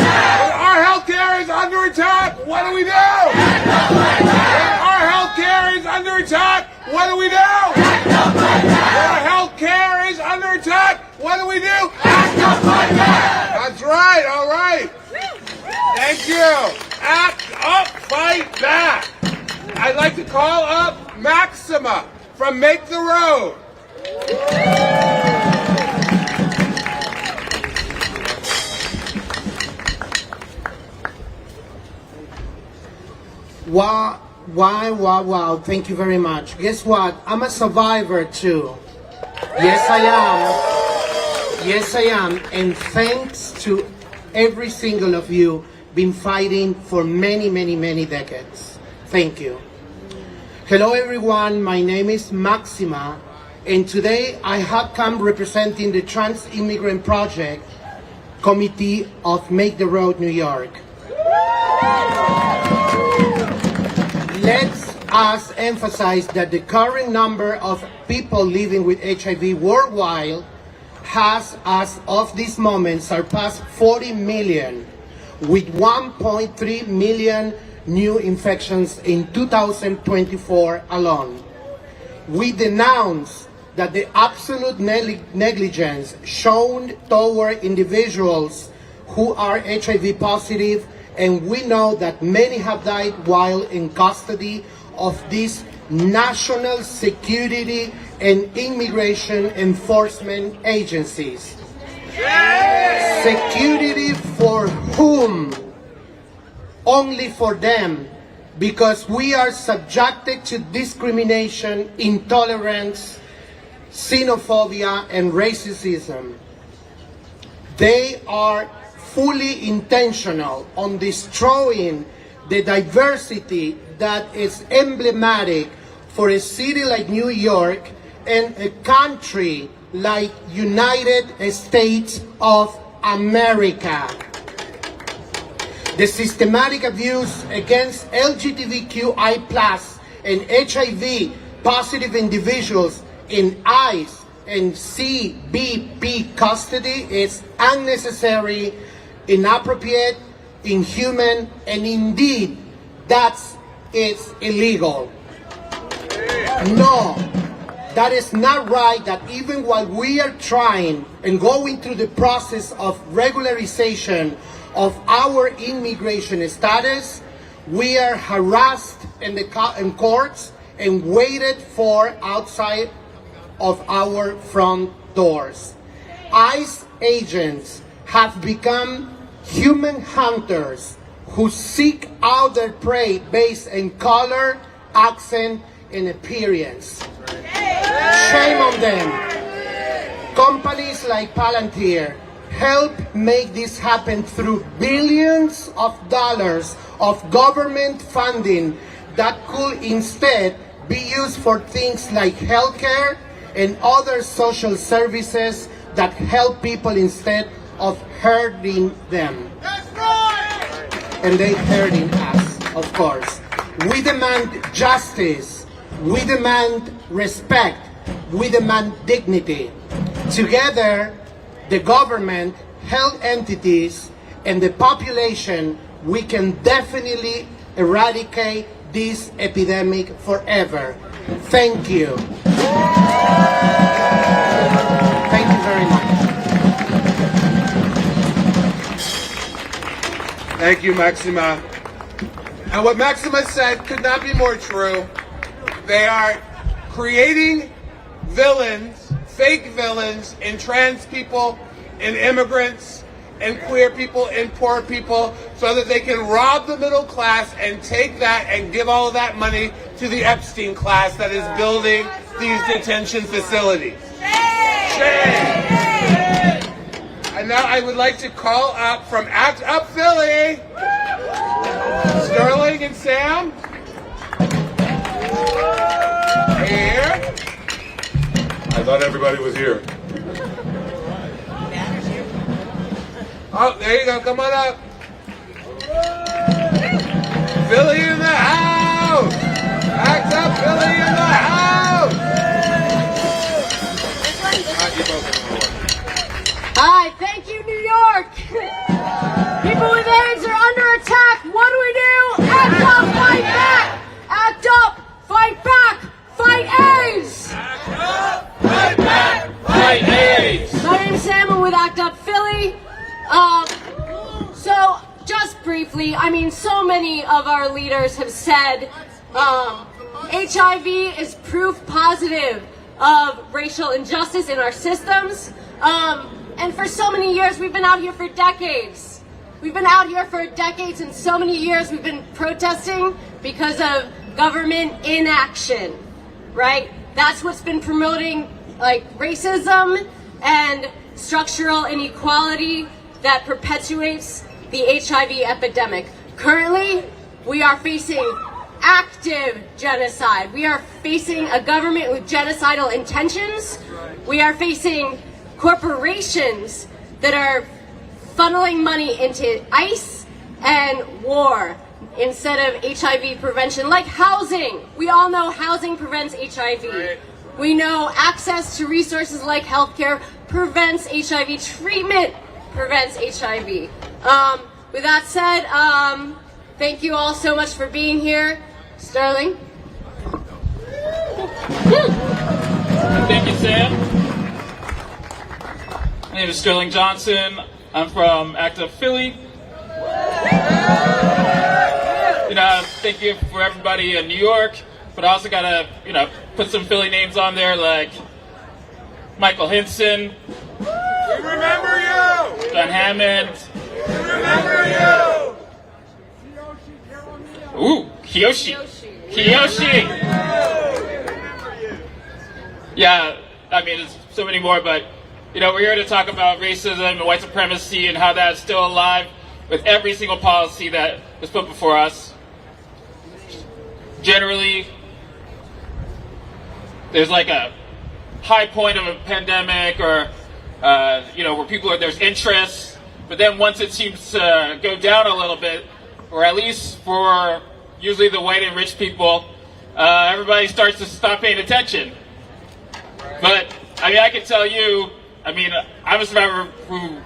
our health care is under attack, what do we do? When our health care is under attack, what do we do? When our health care is under attack, what do we do? That's right, all right. Thank you. Act up, fight back. I'd like to call up Maxima from Make the Road. Wow. Thank you very much. Guess what? I'm a survivor too. Yes, I am. And thanks to every single of you been fighting for many decades. Thank you. Hello everyone, my name is Maxima, and today I have come representing the Trans Immigrant Project Committee of Make the Road New York. Let us emphasize that the current number of people living with HIV worldwide has, as of this moment, surpassed 40 million, with 1.3 million new infections in 2024 alone. We denounce that the absolute negligence shown toward individuals who are HIV positive, and we know that many have died while in custody of these national security and immigration enforcement agencies. Security for whom? only for them, because we are subjected to discrimination, intolerance, xenophobia, and racism. They are fully intentional on destroying the diversity that is emblematic for a city like New York and a country like United States of America. The systematic abuse against LGBTQI+ and HIV positive individuals in ICE and CBP custody is unnecessary, inappropriate, inhuman, and indeed, it's illegal. No, that is not right, that even while we are trying and going through the process of regularization of our immigration status, we are harassed in courts and waited for outside of our front doors. ICE agents have become human hunters who seek out their prey based on color, accent, and appearance. Shame on them. Companies like Palantir help make this happen through billions of dollars of government funding that could instead be used for things like healthcare and other social services that help people instead of hurting them. That's right! And they hurting us, of course. We demand justice. We demand respect. We demand dignity. Together, the government, health entities, and the population, we can definitely eradicate this epidemic forever. Thank you. Thank you very much. Thank you, Maxima. And what Maxima said could not be more true. They are creating villains, fake villains, in trans people, in immigrants, in queer people, in poor people, so that they can rob the middle class and take that and give all of that money to the Epstein class that is building these detention facilities. Shame! And now I would like to call up from Act Up Philly, Sterling and Sam. Here. I thought everybody was here. Oh, there you go. Come on up. Philly in the house. Act Up Philly in the house. Hi, thank you, New York. People with AIDS are under attack. What do? Act up, fight back. Act up, fight back, fight AIDS. Act up, fight back, fight AIDS. My name's Sam. I'm with Act Up Philly. So just briefly, I mean, so many of our leaders have said HIV is proof positive of racial injustice in our systems. And for so many years, we've been out here for decades. We've been out here for decades, and so many years we've been protesting because of government inaction, right? That's what's been promoting, like, racism and structural inequality that perpetuates the HIV epidemic. Currently, we are facing active genocide. We are facing a government with genocidal intentions. We are facing corporations that are funneling money into ICE and war instead of HIV prevention, like housing. We all know housing prevents HIV. Right. We know access to resources like healthcare prevents HIV. Treatment prevents HIV. With that said, thank you all so much for being here. Sterling. Thank you, Sam. My name is Sterling Johnson. I'm from Act Up Philly. Thank you for everybody in New York, but I also gotta, put some Philly names on there like Michael Hinson. We remember you! John Hammond. We remember you! Ooh, Kiyoshi. Kiyoshi. Yeah, I mean, there's so many more, but, we're here to talk about racism and white supremacy and how that's still alive with every single policy that was put before us. Generally, there's like a high point of a pandemic or, where there's interest, but then once it seems to go down a little bit, or at least for usually the white and rich people, everybody starts to stop paying attention. But, I can tell you, I'm a survivor who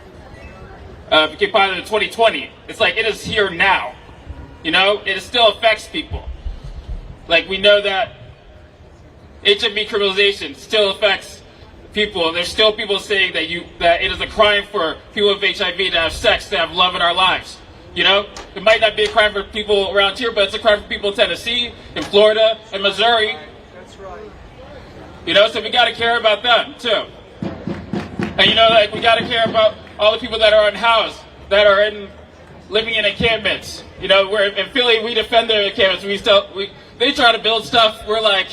became positive in 2020. It's like, it is here now. It still affects people. Like, we know that HIV criminalization still affects people. There's still people saying that it is a crime for people with HIV to have sex, to have love in our lives. It might not be a crime for people around here, but it's a crime for people in Tennessee, in Florida, and Missouri. That's right. So we got to care about them too. And we got to care about all the people that are unhoused, that are living in encampments. Where in Philly we defend their encampments. They try to build stuff. We're like,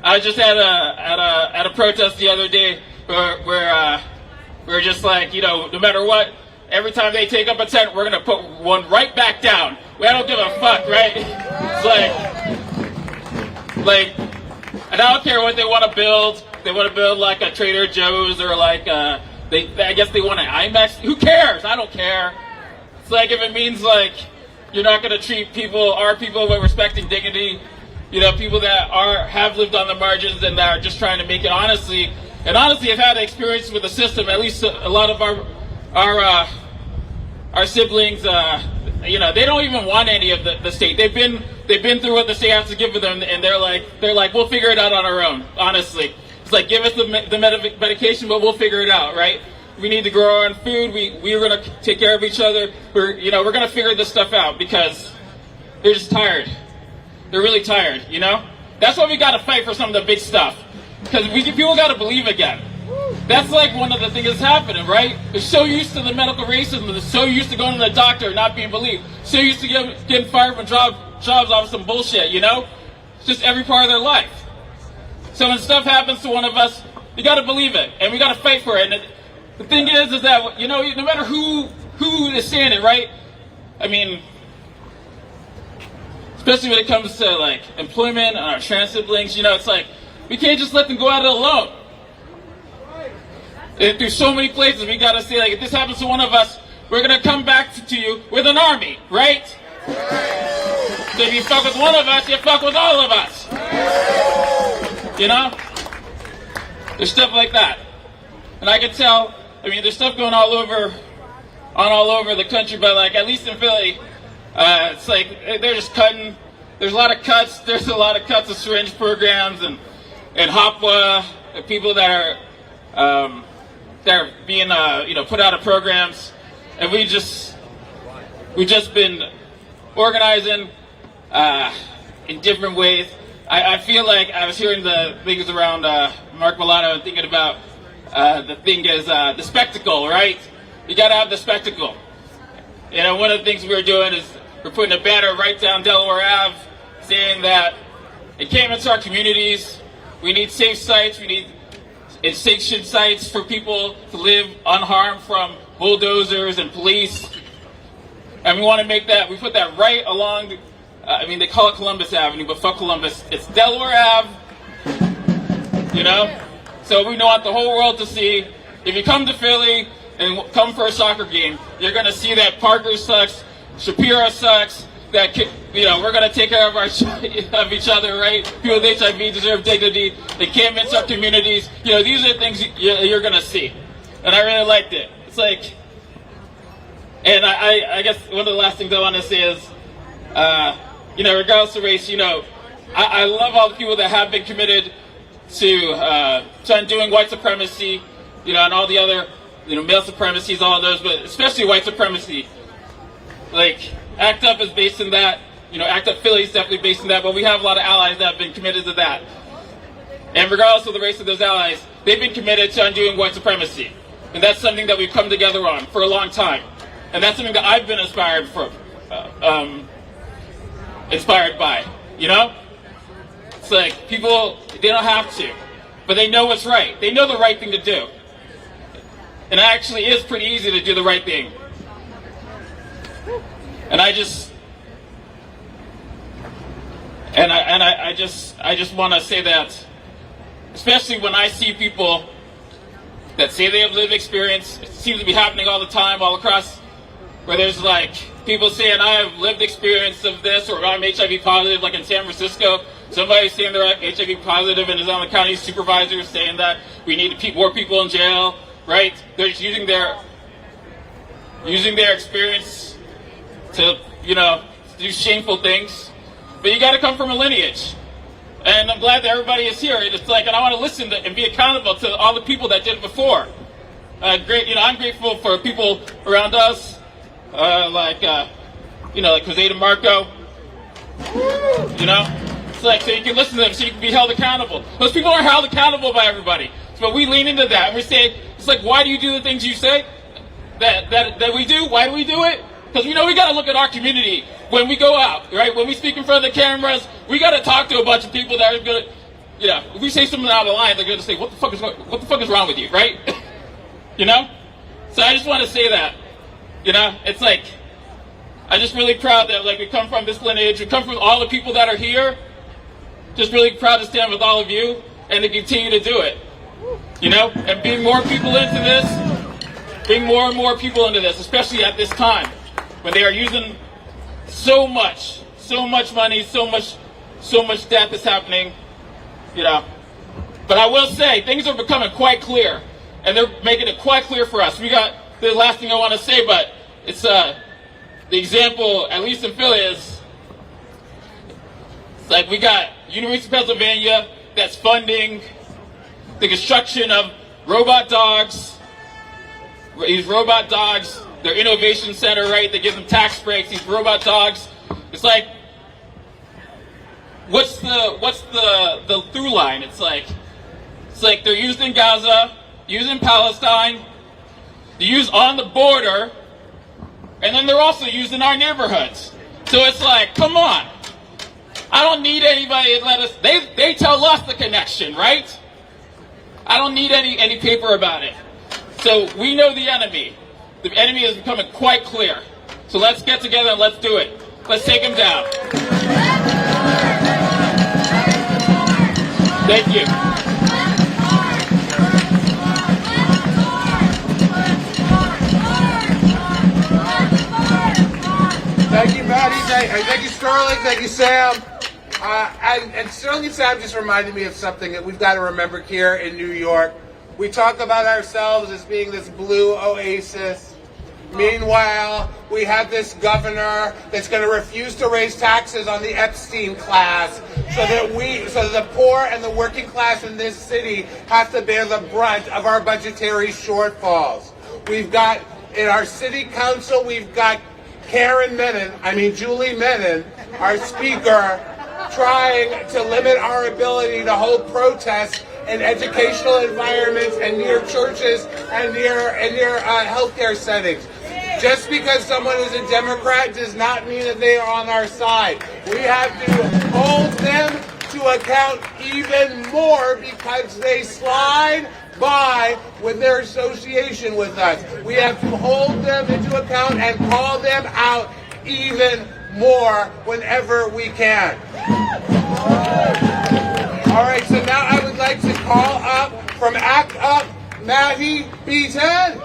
I just had a protest the other day where we're just like, no matter what, every time they take up a tent, we're gonna put one right back down. I don't give a fuck, right? It's like, and I don't care what they want to build. They want to build like a Trader Joe's or like I guess they want an IMAX. Who cares? I don't care. It's like, if it means like you're not gonna treat our people with respect and dignity. People that have lived on the margins and that are just trying to make it honestly have had experience with the system. At least a lot of our siblings, they don't even want any of the state. They've been through what the state has to give them, and they're like, we'll figure it out on our own. Honestly, it's like, give us the medication, but we'll figure it out, right? We need to grow our own food. We're gonna take care of each other. We're gonna figure this stuff out because they're just tired. They're really tired, That's why we got to fight for some of the big stuff. Because people got to believe again. That's like one of the things that's happening, right? They're so used to the medical racism. They're so used to going to the doctor and not being believed. So used to getting fired from jobs off of some bullshit, It's just every part of their life. So when stuff happens to one of us, we got to believe it. And we got to fight for it. And the thing is that, no matter who is saying it, right? Especially when it comes to like employment and our trans siblings, it's like, we can't just let them go at it alone. And through so many places, we gotta say, like, if this happens to one of us, we're gonna come back to you with an army, right? So if you fuck with one of us, you fuck with all of us. There's stuff like that. And I can tell, there's stuff going all over the country, but like, at least in Philly, it's like they're just cutting. There's a lot of cuts. There's a lot of cuts of syringe programs and HOPWA, people that are being put out of programs, and we just been organizing in different ways. I feel like I was hearing the things around Mark Milano and thinking about the thing is the spectacle, right? You got to have the spectacle. One of the things we're doing is we're putting a banner right down Delaware Ave saying that it came into our communities. We need safe sites. We need sanctioned sites for people to live unharmed from bulldozers and police. And we want to make that, we put that right along, they call it Columbus Avenue, but fuck Columbus. It's Delaware Ave, So we want the whole world to see, if you come to Philly and come for a soccer game, you're going to see that Parker sucks, Shapiro sucks, that we're going to take care of each other, right? People with HIV deserve dignity. They can't miss our communities. These are the things you're going to see. And I really liked it. It's like, and I guess one of the last things I want to say is, regardless of race, I love all the people that have been committed to undoing white supremacy, and all the other, male supremacies, all of those, but especially white supremacy. Like, ACT UP is based in that. ACT UP Philly is definitely based in that, but we have a lot of allies that have been committed to that. And regardless of the race of those allies, they've been committed to undoing white supremacy. And that's something that we've come together on for a long time. And that's something that I've been inspired from. inspired by, you know? It's like people, they don't have to, but they know what's right. They know the right thing to do. And it actually is pretty easy to do the right thing. And I just want to say that, especially when I see people that say they have lived experience, it seems to be happening all the time, all across, where there's like people saying, I have lived experience of this, or I'm HIV positive, like in San Francisco. Somebody's saying they're HIV positive and is on the county supervisor saying that we need to keep more people in jail, right? They're just using their experience to, do shameful things. But you got to come from a lineage. And I'm glad that everybody is here. It's like, and I want to listen to, and be accountable to all the people that did it before. I'm grateful for people around us, like Jose DeMarco. It's like, so you can listen to them, so you can be held accountable. Those people aren't held accountable by everybody. So we lean into that, and we say, it's like, why do you do the things you say that we do? Why do we do it? Because we know we got to look at our community when we go out, right? When we speak in front of the cameras, we got to talk to a bunch of people that are going to, if we say something out of line, they're going to say, what the fuck is wrong with you, right? So I just want to say that, it's like, I'm just really proud that we come from this lineage, we come from all the people that are here, just really proud to stand with all of you and to continue to do it, and bring more people into this, bring more and more people into this, especially at this time when they are using so much money, so much death is happening, But I will say, things are becoming quite clear, and they're making it quite clear for us. We got the last thing I want to say, but it's the example, at least in Philly, is it's like we got University of Pennsylvania that's funding the construction of robot dogs. These robot dogs, their innovation center, right? They give them tax breaks. These robot dogs. It's like, what's the through line? It's like they're used in Gaza, used in Palestine, they're used on the border, and then they're also used in our neighborhoods. So it's like, come on. I don't need anybody to let us, they tell us the connection, right? I don't need any paper about it. So we know the enemy. The enemy is becoming quite clear. So let's get together and let's do it. Let's take him down. Thank you. Thank you, Maddie. Thank you, Sterling. Thank you, Sam. And Sterling and Sam just reminded me of something that we've got to remember here in New York. We talk about ourselves as being this blue oasis. Meanwhile, we have this governor that's going to refuse to raise taxes on the Epstein class so that the poor and the working class in this city have to bear the brunt of our budgetary shortfalls. We've got, in our city council, we've got Julie Menon, our speaker, trying to limit our ability to hold protests in educational environments and near churches and near healthcare settings. Just because someone is a Democrat does not mean that they are on our side. We have to hold them to account even more because they slide by with their association with us. We have to hold them into account and call them out even more whenever we can. All right, so now I would like to call up from Act Up, Maddie B10.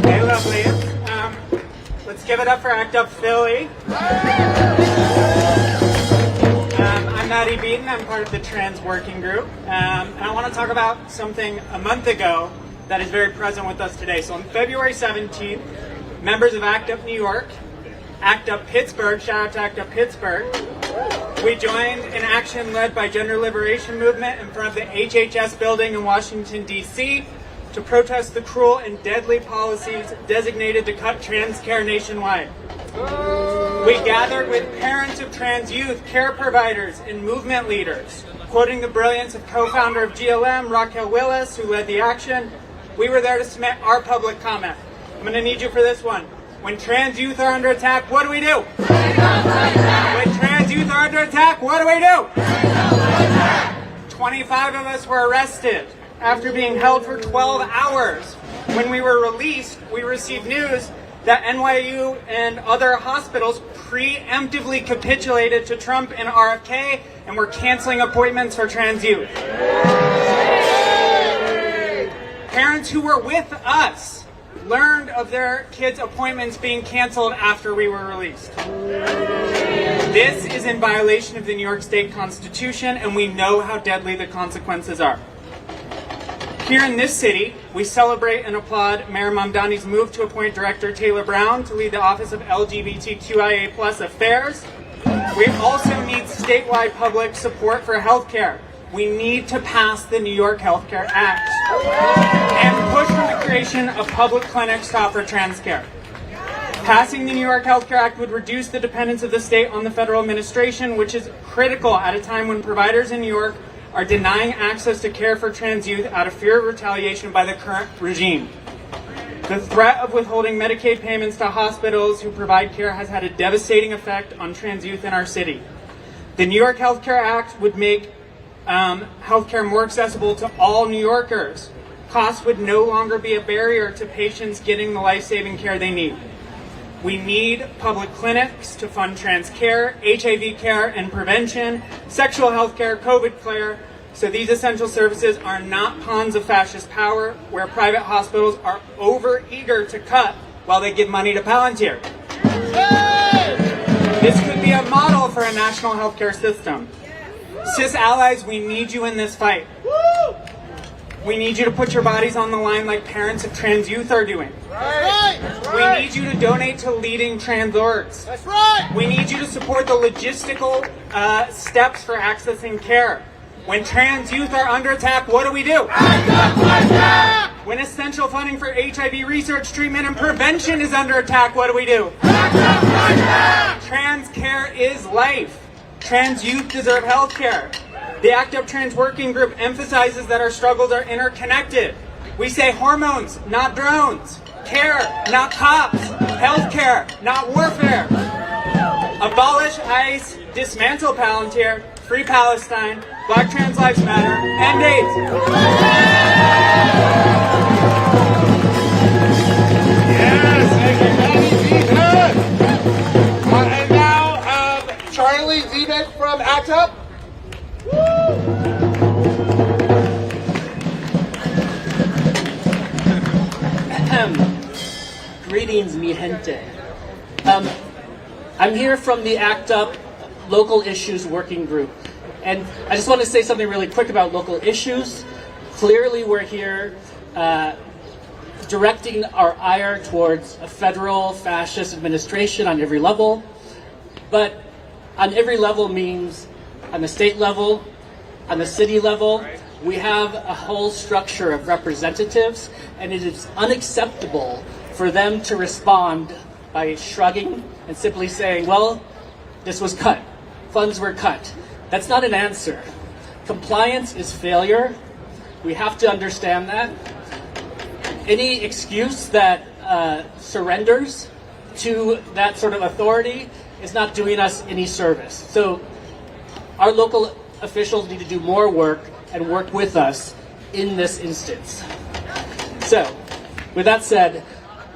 Hey, lovely. Let's give it up for Act Up Philly. I'm Maddie Beaton. I'm part of the Trans Working Group. And I want to talk about something a month ago that is very present with us today. So on February 17th, members of Act Up New York, Act Up Pittsburgh, shout out to Act Up Pittsburgh, we joined an action led by Gender Liberation Movement in front of the HHS building in Washington, D.C. to protest the cruel and deadly policies designated to cut trans care nationwide. We gathered with parents of trans youth, care providers, and movement leaders. Quoting the brilliance of co-founder of GLM, Raquel Willis, who led the action, we were there to submit our public comment. I'm going to need you for this one. When trans youth are under attack, what do we do? When trans youth are under attack, what do we do? 25 of us were arrested after being held for 12 hours. When we were released, we received news that NYU and other hospitals preemptively capitulated to Trump and RFK and were canceling appointments for trans youth. Parents who were with us learned of their kids' appointments being canceled after we were released. This is in violation of the New York State Constitution, and we know how deadly the consequences are. Here in this city, we celebrate and applaud Mayor Mamdani's move to appoint Director Taylor Brown to lead the Office of LGBTQIA+ Affairs. We also need statewide public support for healthcare. We need to pass the New York Healthcare Act and push for the creation of public clinics to offer trans care. Passing the New York Healthcare Act would reduce the dependence of the state on the federal administration, which is critical at a time when providers in New York are denying access to care for trans youth out of fear of retaliation by the current regime. The threat of withholding Medicaid payments to hospitals who provide care has had a devastating effect on trans youth in our city. The New York Healthcare Act would make healthcare more accessible to all New Yorkers. Cost would no longer be a barrier to patients getting the life-saving care they need. We need public clinics to fund trans care, HIV care and prevention, sexual health care, COVID care, so these essential services are not pawns of fascist power where private hospitals are over-eager to cut while they give money to Palantir. This could be a model for a national healthcare system. Cis allies, we need you in this fight. We need you to put your bodies on the line like parents of trans youth are doing. We need you to donate to leading trans orgs. That's right. We need you to support the logistical steps for accessing care. When trans youth are under attack, what do we do? When essential funding for HIV research, treatment, and prevention is under attack, what do we do? Trans care is life. Trans youth deserve health care. The ACT UP Trans Working Group emphasizes that our struggles are interconnected. We say hormones, not drones. Care, not cops. Health care, not warfare. Abolish ICE, dismantle Palantir, free Palestine, Black trans lives matter, end AIDS. Yes, and now, Charlie Zebek from ACT UP. Greetings, mi gente. I'm here from the ACT UP Local Issues Working Group. And I just want to say something really quick about local issues. Clearly, we're here directing our ire towards a federal fascist administration on every level. But on every level means on the state level, on the city level, we have a whole structure of representatives, and it is unacceptable for them to respond by shrugging and simply saying, well, this was cut, funds were cut. That's not an answer. Compliance is failure. We have to understand that. Any excuse that surrenders to that sort of authority is not doing us any service. So our local officials need to do more work and work with us in this instance. So, with that said,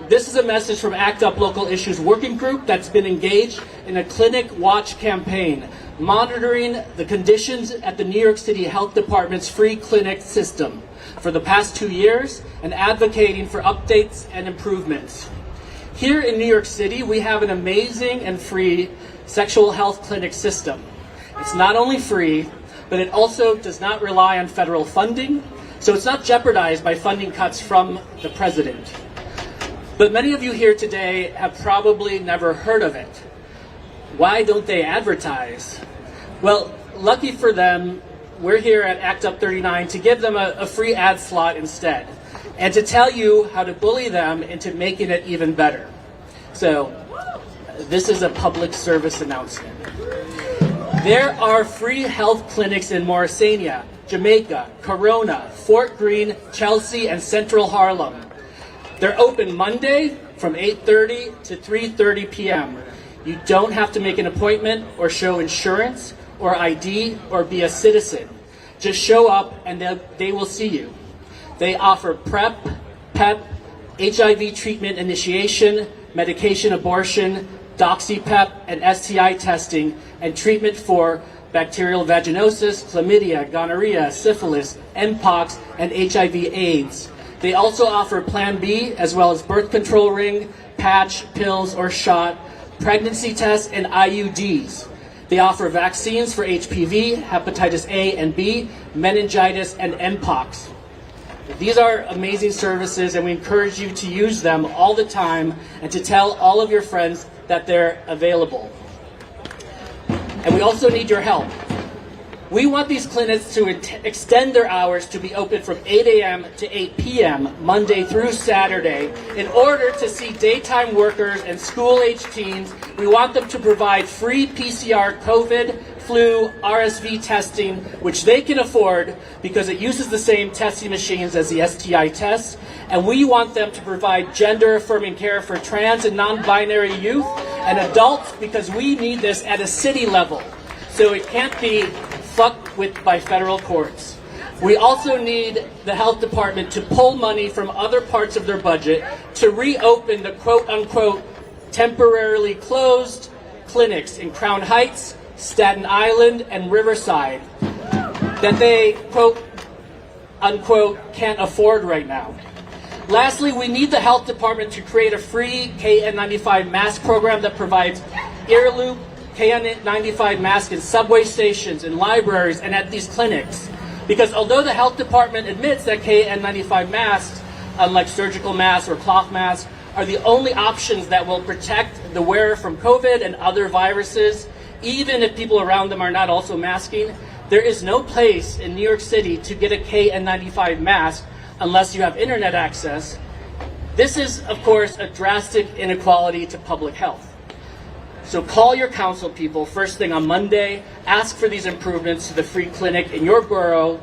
this is a message from ACT UP Local Issues Working Group that's been engaged in a clinic watch campaign, monitoring the conditions at the New York City Health Department's free clinic system for the past 2 years and advocating for updates and improvements. Here in New York City, we have an amazing and free sexual health clinic system. It's not only free, but it also does not rely on federal funding, so it's not jeopardized by funding cuts from the president. But many of you here today have probably never heard of it. Why don't they advertise? Well, lucky for them, we're here at ACT UP 39 to give them a free ad slot instead, and to tell you how to bully them into making it even better. So, this is a public service announcement. There are free health clinics in Morrisania, Jamaica, Corona, Fort Greene, Chelsea, and Central Harlem. They're open Monday from 8:30 to 3:30 p.m. You don't have to make an appointment or show insurance or ID or be a citizen. Just show up and they will see you. They offer PrEP, PEP, HIV treatment initiation, medication abortion, doxy-PEP, and STI testing, and treatment for bacterial vaginosis, chlamydia, gonorrhea, syphilis, Mpox, and HIV/AIDS. They also offer Plan B, as well as birth control ring, patch, pills, or shot, pregnancy tests, and IUDs. They offer vaccines for HPV, hepatitis A and B, meningitis, and Mpox. These are amazing services, and we encourage you to use them all the time and to tell all of your friends that they're available. And we also need your help. We want these clinics to extend their hours to be open from 8 a.m. to 8 p.m. Monday through Saturday. In order to see daytime workers and school-age teens, we want them to provide free PCR COVID, flu, RSV testing, which they can afford because it uses the same testing machines as the STI tests. And we want them to provide gender-affirming care for trans and non-binary youth and adults because we need this at a city level. So it can't be fucked with by federal courts. We also need the health department to pull money from other parts of their budget to reopen the quote-unquote temporarily closed clinics in Crown Heights, Staten Island, and Riverside that they quote-unquote can't afford right now. Lastly, we need the health department to create a free KN95 mask program that provides ear loop KN95 masks in subway stations, in libraries, and at these clinics. Because although the health department admits that KN95 masks, unlike surgical masks or cloth masks, are the only options that will protect the wearer from COVID and other viruses, even if people around them are not also masking, there is no place in New York City to get a KN95 mask unless you have internet access. This is, of course, a drastic inequality to public health. So call your council people first thing on Monday, ask for these improvements to the free clinic in your borough.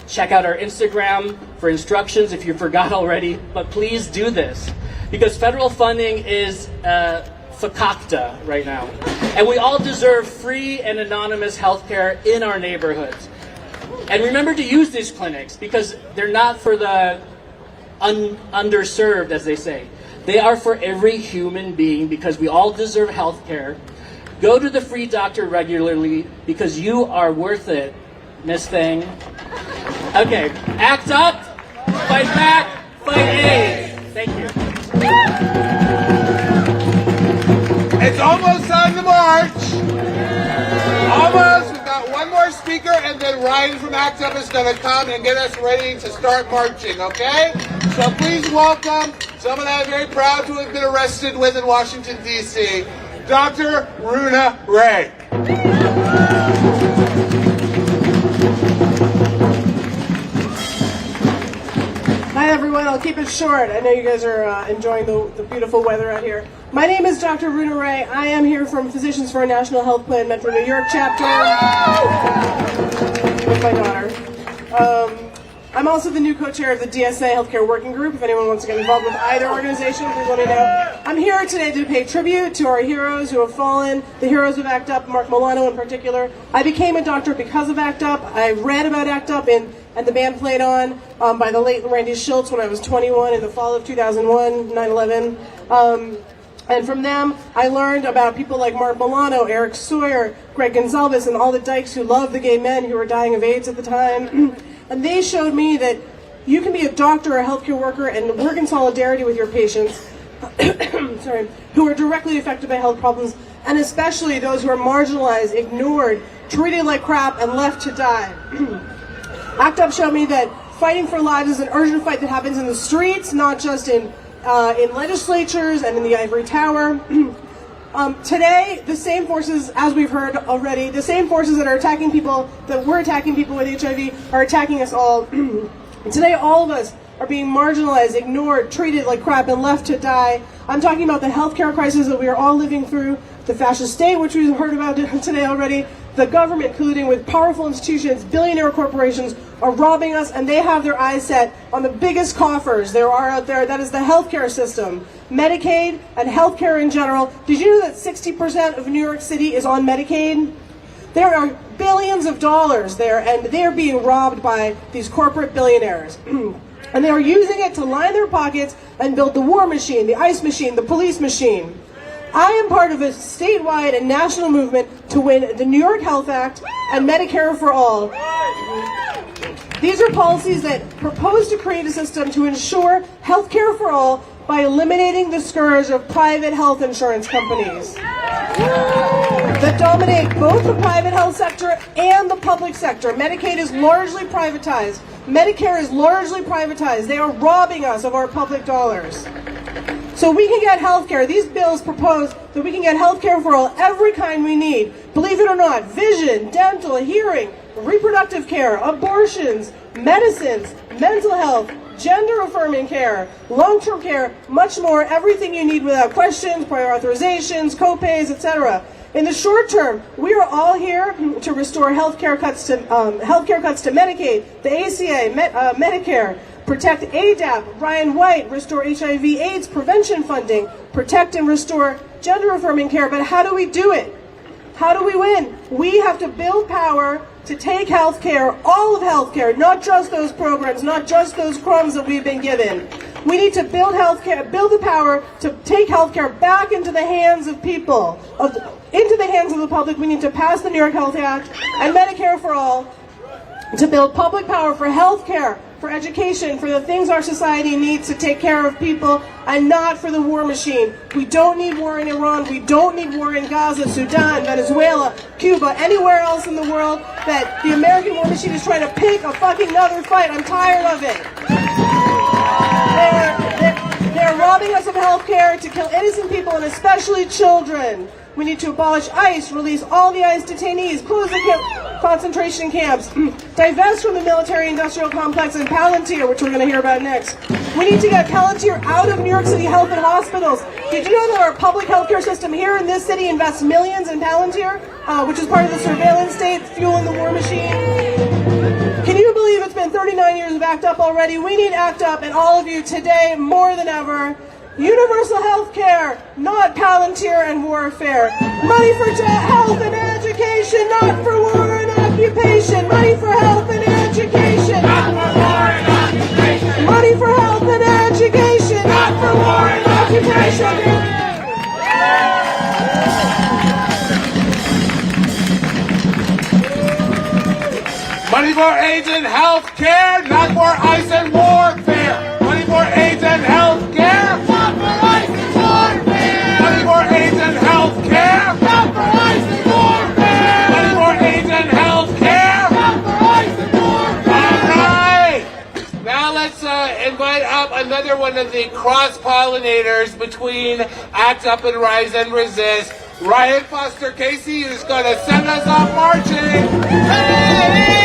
Check out our Instagram for instructions if you forgot already, but please do this because federal funding is fakakta right now. And we all deserve free and anonymous healthcare in our neighborhoods. And remember to use these clinics because they're not for the underserved, as they say. They are for every human being because we all deserve health care. Go to the free doctor regularly because you are worth it, Miss Thing. Okay, act up, fight back, fight AIDS. Thank you. It's almost time to march. Almost. We've got one more speaker, and then Ryan from ACT UP is going to come and get us ready to start marching, okay? So please welcome someone I'm very proud to have been arrested with in Washington, D.C., Dr. Runa Ray. Hi everyone, I'll keep it short. I know you guys are enjoying the beautiful weather out here. My name is Dr. Runa Ray. I am here from Physicians for a National Health Plan Metro New York chapter with my daughter. I'm also the new co-chair of the DSA Healthcare Working Group. If anyone wants to get involved with either organization, please let me know. I'm here today to pay tribute to our heroes who have fallen, the heroes of ACT UP, Mark Milano in particular. I became a doctor because of ACT UP. I read about ACT UP and the band played on by the late Randy Schultz when I was 21 in the fall of 2001, 9/11. And from them, I learned about people like Mark Milano, Eric Sawyer, Greg Gonzalez, and all the dykes who loved the gay men who were dying of AIDS at the time. And they showed me that you can be a doctor or a healthcare worker and work in solidarity with your patients sorry, who are directly affected by health problems, and especially those who are marginalized, ignored, treated like crap, and left to die. ACT UP showed me that fighting for lives is an urgent fight that happens in the streets, not just in legislatures and in the ivory tower. Today, the same forces, as we've heard already, the same forces that are attacking people, that were attacking people with HIV, are attacking us all. Today, all of us are being marginalized, ignored, treated like crap, and left to die. I'm talking about the healthcare crisis that we are all living through, the fascist state, which we've heard about today already, The government, colluding with powerful institutions, billionaire corporations, are robbing us, and they have their eyes set on the biggest coffers there are out there. That is the healthcare system, Medicaid, and healthcare in general. Did you know that 60% of New York City is on Medicaid? There are billions of dollars there, and they are being robbed by these corporate billionaires. And they are using it to line their pockets and build the war machine, the ICE machine, the police machine. I am part of a statewide and national movement to win the New York Health Act and Medicare for All. These are policies that propose to create a system to ensure health care for all by eliminating the scourge of private health insurance companies that dominate both the private health sector and the public sector. Medicaid is largely privatized. Medicare is largely privatized. They are robbing us of our public dollars. So we can get health care. These bills propose that we can get health care for all, every kind we need. Believe it or not, vision, dental, hearing, reproductive care, abortions, medicines, mental health, gender-affirming care, long-term care, much more, everything you need without questions, prior authorizations, co-pays, etc. In the short term, we are all here to restore healthcare cuts to Medicaid, the ACA, Medicare, protect ADAP, Ryan White, restore HIV/AIDS prevention funding, protect and restore gender-affirming care. But how do we do it? How do we win? We have to build power to take healthcare, all of healthcare, not just those programs, not just those crumbs that we've been given. We need to build healthcare, build the power to take healthcare back into the hands of people, into the hands of the public. We need to pass the New York Health Act and Medicare for All to build public power for healthcare, for education, for the things our society needs to take care of people, and not for the war machine. We don't need war in Iran. We don't need war in Gaza, Sudan, Venezuela, Cuba, anywhere else in the world that the American war machine is trying to pick a fucking another fight. I'm tired of it. They're robbing us of health care to kill innocent people, and especially children. We need to abolish ICE, release all the ICE detainees, close the concentration camps, divest from the military-industrial complex and Palantir, which we're going to hear about next. We need to get Palantir out of New York City health and hospitals. Did you know that our public healthcare system here in this city invests millions in Palantir, which is part of the surveillance state fueling the war machine? Can you believe it's been 39 years of ACT UP already? We need ACT UP and all of you today more than ever. Universal health care, not Palantir and warfare. Money for health and education, not for war and occupation. Money for health and education, not for war and occupation. Money for health and education, not for war and occupation. Money for AIDS and health care, not for ICE and warfare. Money for AIDS and health care, not for ICE and warfare. Money for AIDS and health care, not for ICE and warfare. Money for AIDS and health care, not for ICE and warfare. All right. Now let's invite up another one of the cross-pollinators between ACT UP and Rise and Resist, Ryan Foster Casey, who's going to send us off marching. Hey!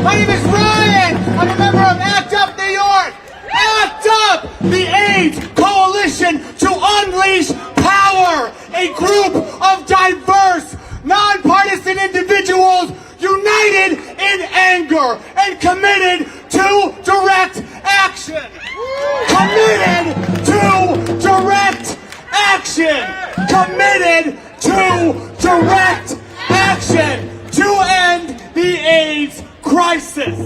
My name is Ryan. I'm a member of ACT UP New York. ACT UP, the AIDS Coalition to Unleash Power, a group of diverse, nonpartisan individuals united in anger and committed to direct action. Committed to direct action. Committed to direct action to end the AIDS crisis.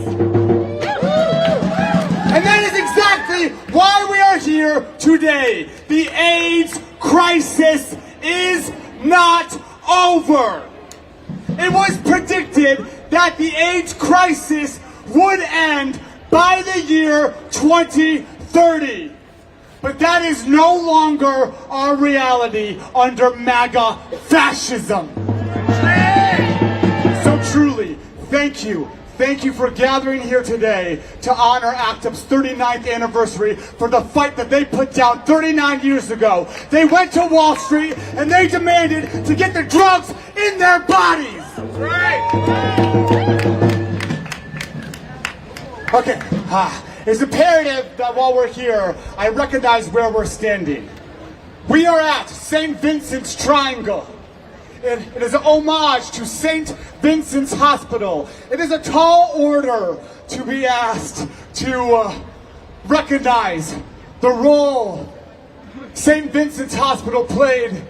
And that is exactly why we are here today. The AIDS crisis is not over. It was predicted that the AIDS crisis would end by the year 2030. But that is no longer our reality under MAGA fascism. So truly, thank you. Thank you for gathering here today to honor ACT UP's 39th anniversary for the fight that they put down 39 years ago. They went to Wall Street and they demanded to get the drugs in their bodies. Right. Okay. It's imperative that while we're here, I recognize where we're standing. We are at St. Vincent's Triangle. It is an homage to St. Vincent's Hospital. It is a tall order to be asked to recognize the role St. Vincent's Hospital played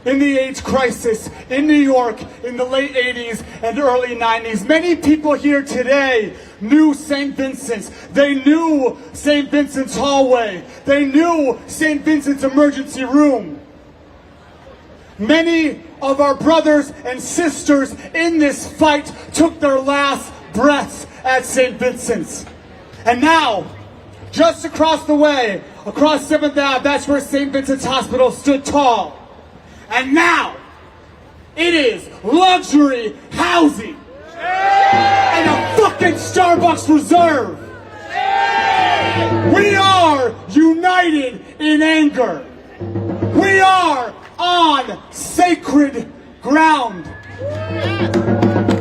in the AIDS crisis in New York in the late 80s and early 90s. Many people here today knew St. Vincent's. They knew St. Vincent's hallway. They knew St. Vincent's emergency room. Many of our brothers and sisters in this fight took their last breaths at St. Vincent's. And now, just across the way, across 7th Ave, that's where St. Vincent's Hospital stood tall. And now, it is luxury housing and a fucking Starbucks Reserve. We are united in anger. We are on sacred ground.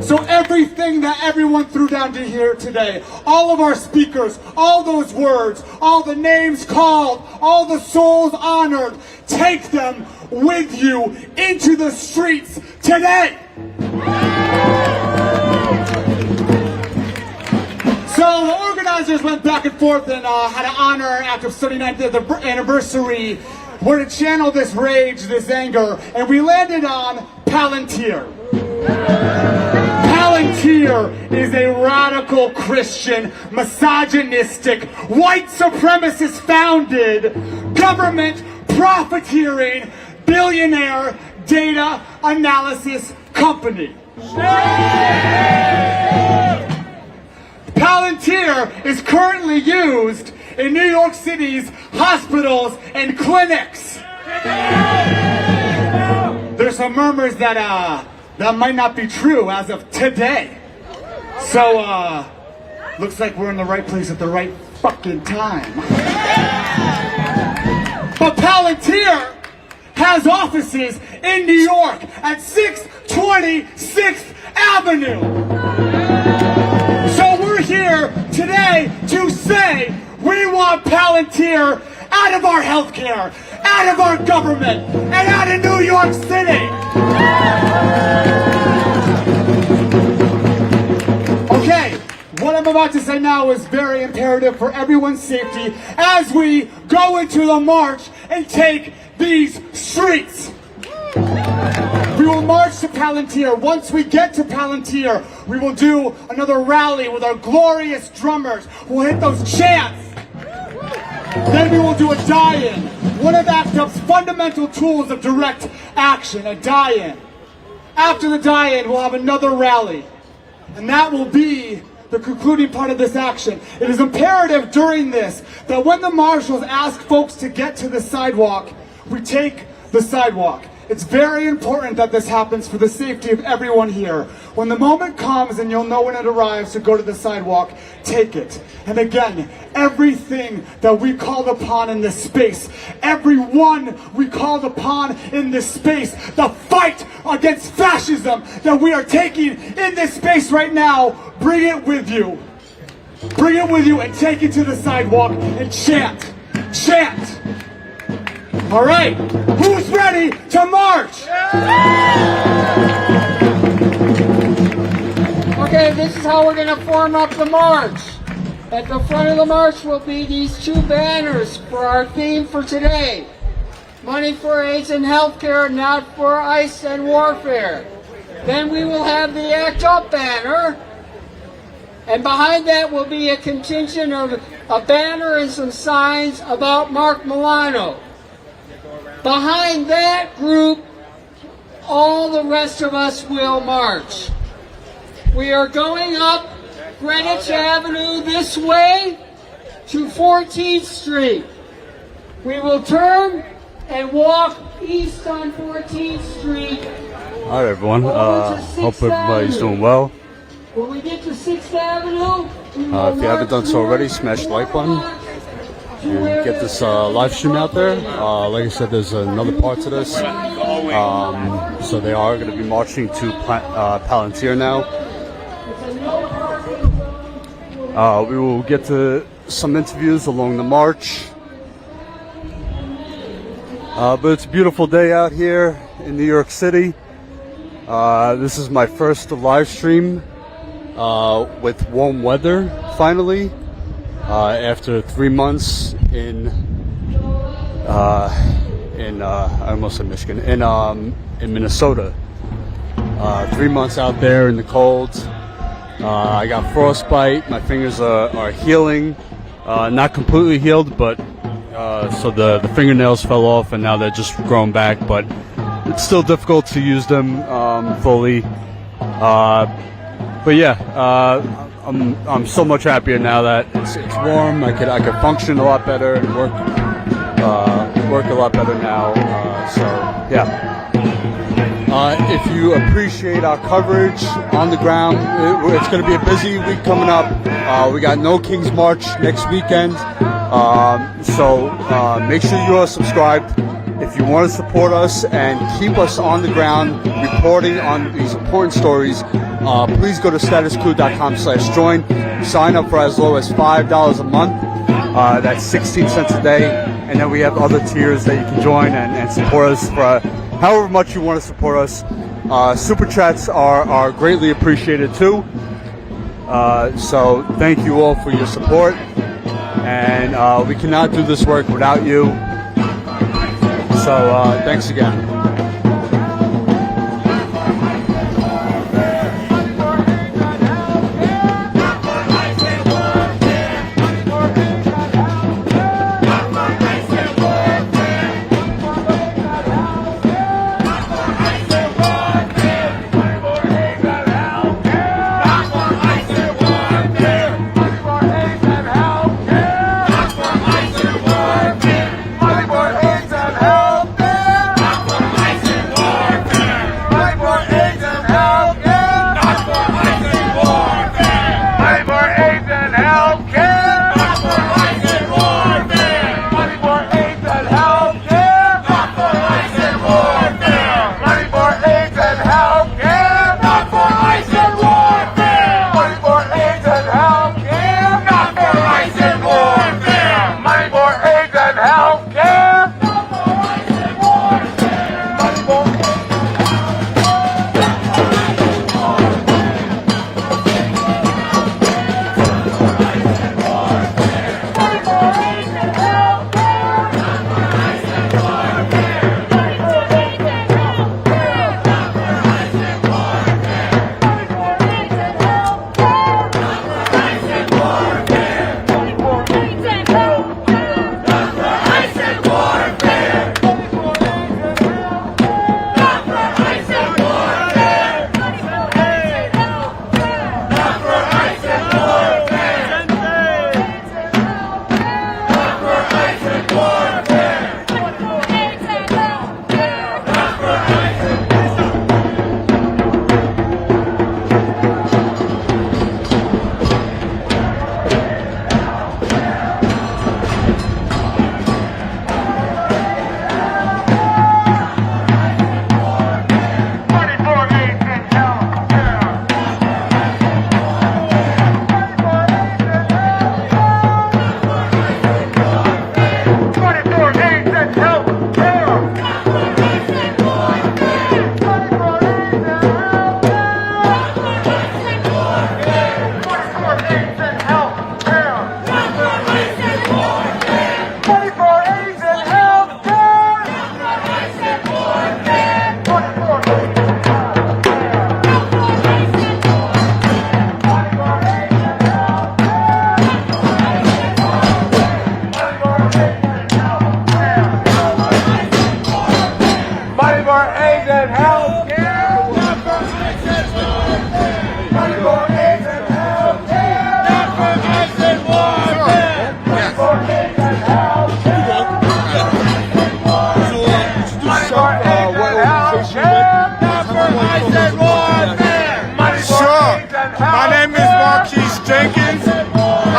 So everything that everyone threw down to here today, all of our speakers, all those words, all the names called, all the souls honored, take them with you into the streets today. So the organizers went back and forth and had an honor after 39th anniversary. We're to channel this rage, this anger, and we landed on Palantir. Palantir is a radical Christian, misogynistic, white supremacist founded, government profiteering, billionaire data analysis company. Palantir is currently used in New York City's hospitals and clinics. There's some murmurs that that might not be true as of today. So looks like we're in the right place at the right fucking time. But Palantir has offices in New York at 626th Avenue. So we're here today to say we want Palantir out of our healthcare, out of our government, and out of New York City. Okay, what I'm about to say now is very imperative for everyone's safety as we go into the march and take these streets. We will march to Palantir. Once we get to Palantir, we will do another rally with our glorious drummers. We'll hit those chants. Then we will do a die-in. One of ACT UP's fundamental tools of direct action, a die-in. After the die-in, we'll have another rally. And that will be the concluding part of this action. It is imperative during this that when the marshals ask folks to get to the sidewalk, we take the sidewalk. It's very important that this happens for the safety of everyone here. When the moment comes, and you'll know when it arrives, to go to the sidewalk, take it. And again, everything that we called upon in this space, everyone we called upon in this space, the fight against fascism that we are taking in this space right now, bring it with you. Bring it with you and take it to the sidewalk and chant. Chant. All right, who's ready to march? Okay, this is how we're going to form up the march. At the front of the march will be these two banners for our theme for today. Money for AIDS and healthcare, not for ICE and warfare. Then we will have the ACT UP banner. And behind that will be a contingent of a banner and some signs about Mark Milano. Behind that group, all the rest of us will march. We are going up Greenwich Avenue this way to 14th Street. We will turn and walk east on 14th Street. Alright everyone, hope everybody's doing well. When we get to 6th Avenue, If you haven't done so already, smash the like button and get this live stream out there. Like I said, there's another part to this. So they are going to be marching to Palantir now. We will get to some interviews along the march. But it's a beautiful day out here in New York City. This is my first live stream with warm weather, finally, after 3 months in I almost said Michigan, in Minnesota. 3 months out there in the cold. I got frostbite. My fingers are healing, not completely healed, but so the fingernails fell off and now they're just growing back, but it's still difficult to use them fully. But yeah, I'm so much happier now that it's warm. I could function a lot better and work a lot better now. So yeah. If you appreciate our coverage on the ground, it's going to be a busy week coming up. We got No King's March next weekend. So make sure you are subscribed. If you want to support us and keep us on the ground reporting on these important stories, please go to statuscrew.com/join. Sign up for as low as $5 a month. That's 16 cents a day. And then we have other tiers that you can join and support us for however much you want to support us. Super chats are greatly appreciated too. So thank you all for your support. And we cannot do this work without you. So thanks again.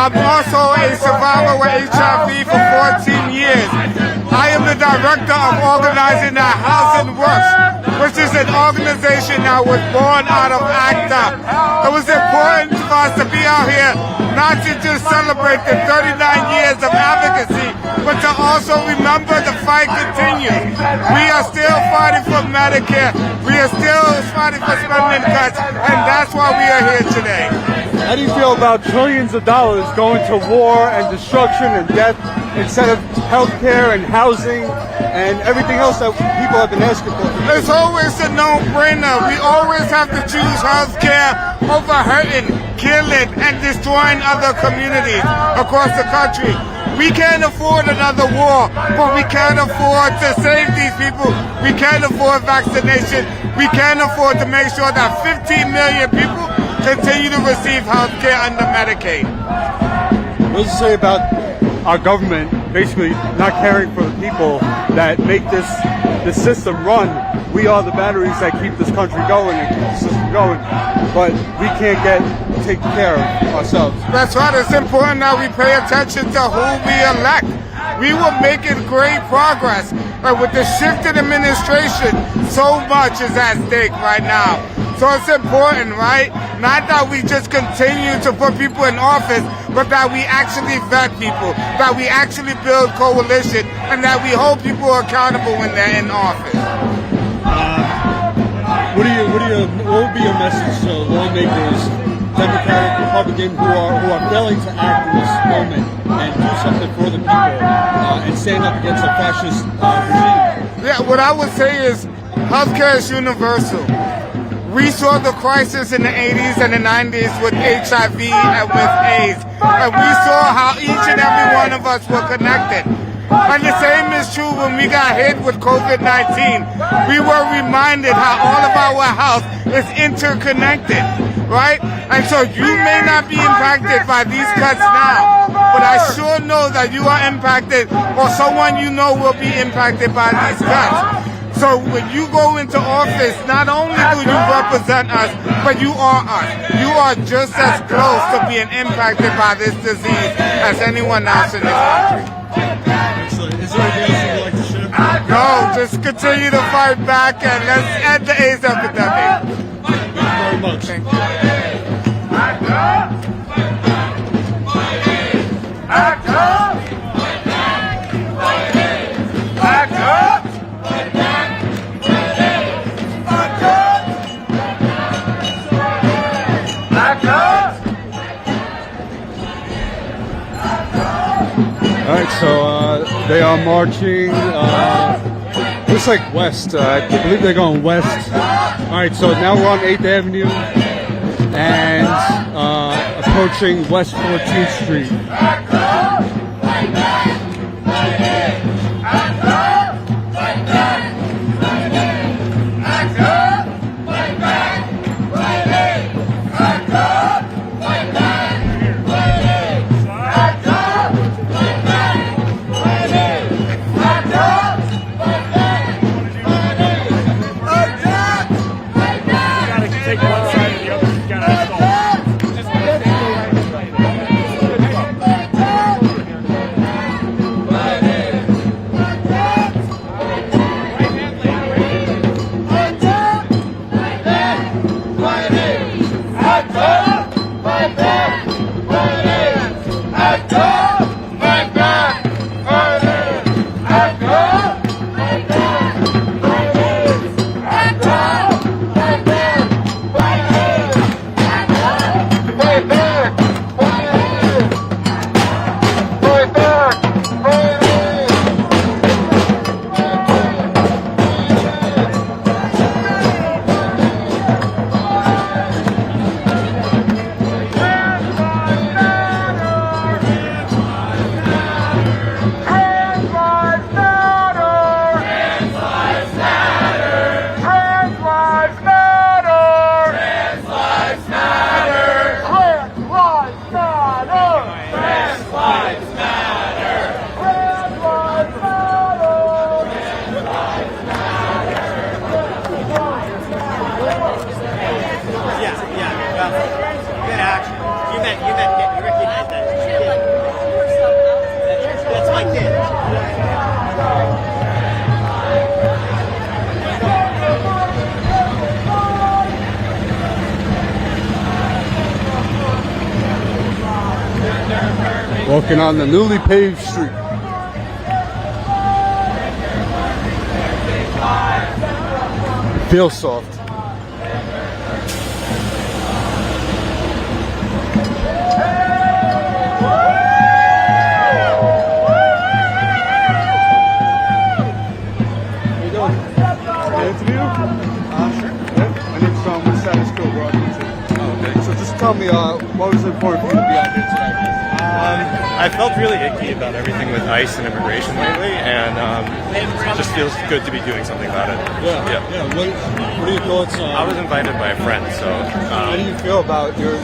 I'm also a survivor with HIV for 14 years. I am the director of organizing the Housing Works, which is an organization that was born out of ACTA. It was important for us to be out here not to just celebrate the 39 years of advocacy, but to also remember the fight continues. We are still fighting for Medicare. We are still fighting for spending cuts, and that's why we are here today. How do you feel about trillions of dollars going to war and destruction and death instead of healthcare and housing and everything else that people have been asking for? It's always a no-brainer. We always have to choose healthcare over hurting, killing, and destroying other communities across the country. We can't afford another war, but we can't afford to save these people. We can't afford vaccination. We can't afford to make sure that 15 million people continue to receive health care under Medicaid. What does it say about our government basically not caring for the people that make this system run? We are the batteries that keep this country going and keep the system going, but we can't take care of ourselves. That's right. It's important that we pay attention to who we elect. We were making great progress, but with the shift in administration, so much is at stake right now. So it's important, right? Not that we just continue to put people in office, but that we actually vet people, that we actually build coalition, and that we hold people accountable when they're in office. What would be your message to lawmakers, Democratic, Republican, who are failing to act in this moment and do something for the people and stand up against a fascist regime? Yeah, what I would say is healthcare is universal. We saw the crisis in the 80s and the 90s with HIV and with AIDS, and we saw how each and every one of us were connected. And the same is true when we got hit with COVID-19. We were reminded how all of our health is interconnected, right? And so you may not be impacted by these cuts now, but I sure know that you are impacted, or someone you know will be impacted by these cuts. So when you go into office, not only do you represent us, but you are us. You are just as close to being impacted by this disease as anyone else in this country. Excellent. Is there anything else you'd like to share? No, just continue to fight back and let's end the AIDS epidemic. Thank you very much. Thank you. Alright, so they are marching, looks like west, I believe they're going west. Alright, so now we're on 8th Avenue and approaching West 14th Street. Walking on the newly paved street. Feels soft. Tell me, what was important for you to be out here today? I felt really icky about everything with ICE and immigration lately, and it just feels good to be doing something about it. Yeah. What are your thoughts? I was invited by a friend, so. How do you feel about your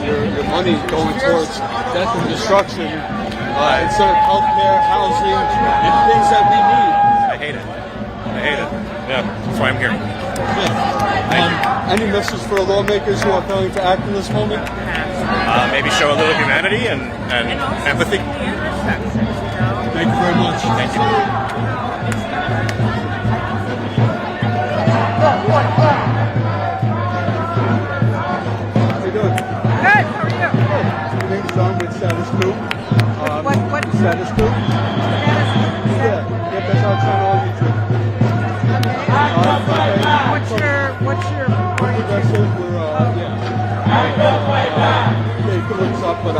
money going towards death and destruction instead of healthcare, housing, and things that we need? I hate it. Yeah, that's why I'm here. Any message for lawmakers who are failing to act in this moment? Maybe show a little humanity and empathy. Thank you very much. Thank you. How you doing? Good, how are you? My name is Jon with Status Coup. What? Status Coup? Yeah, that's our channel on YouTube. What's your progressive? Yeah, you can look this up, but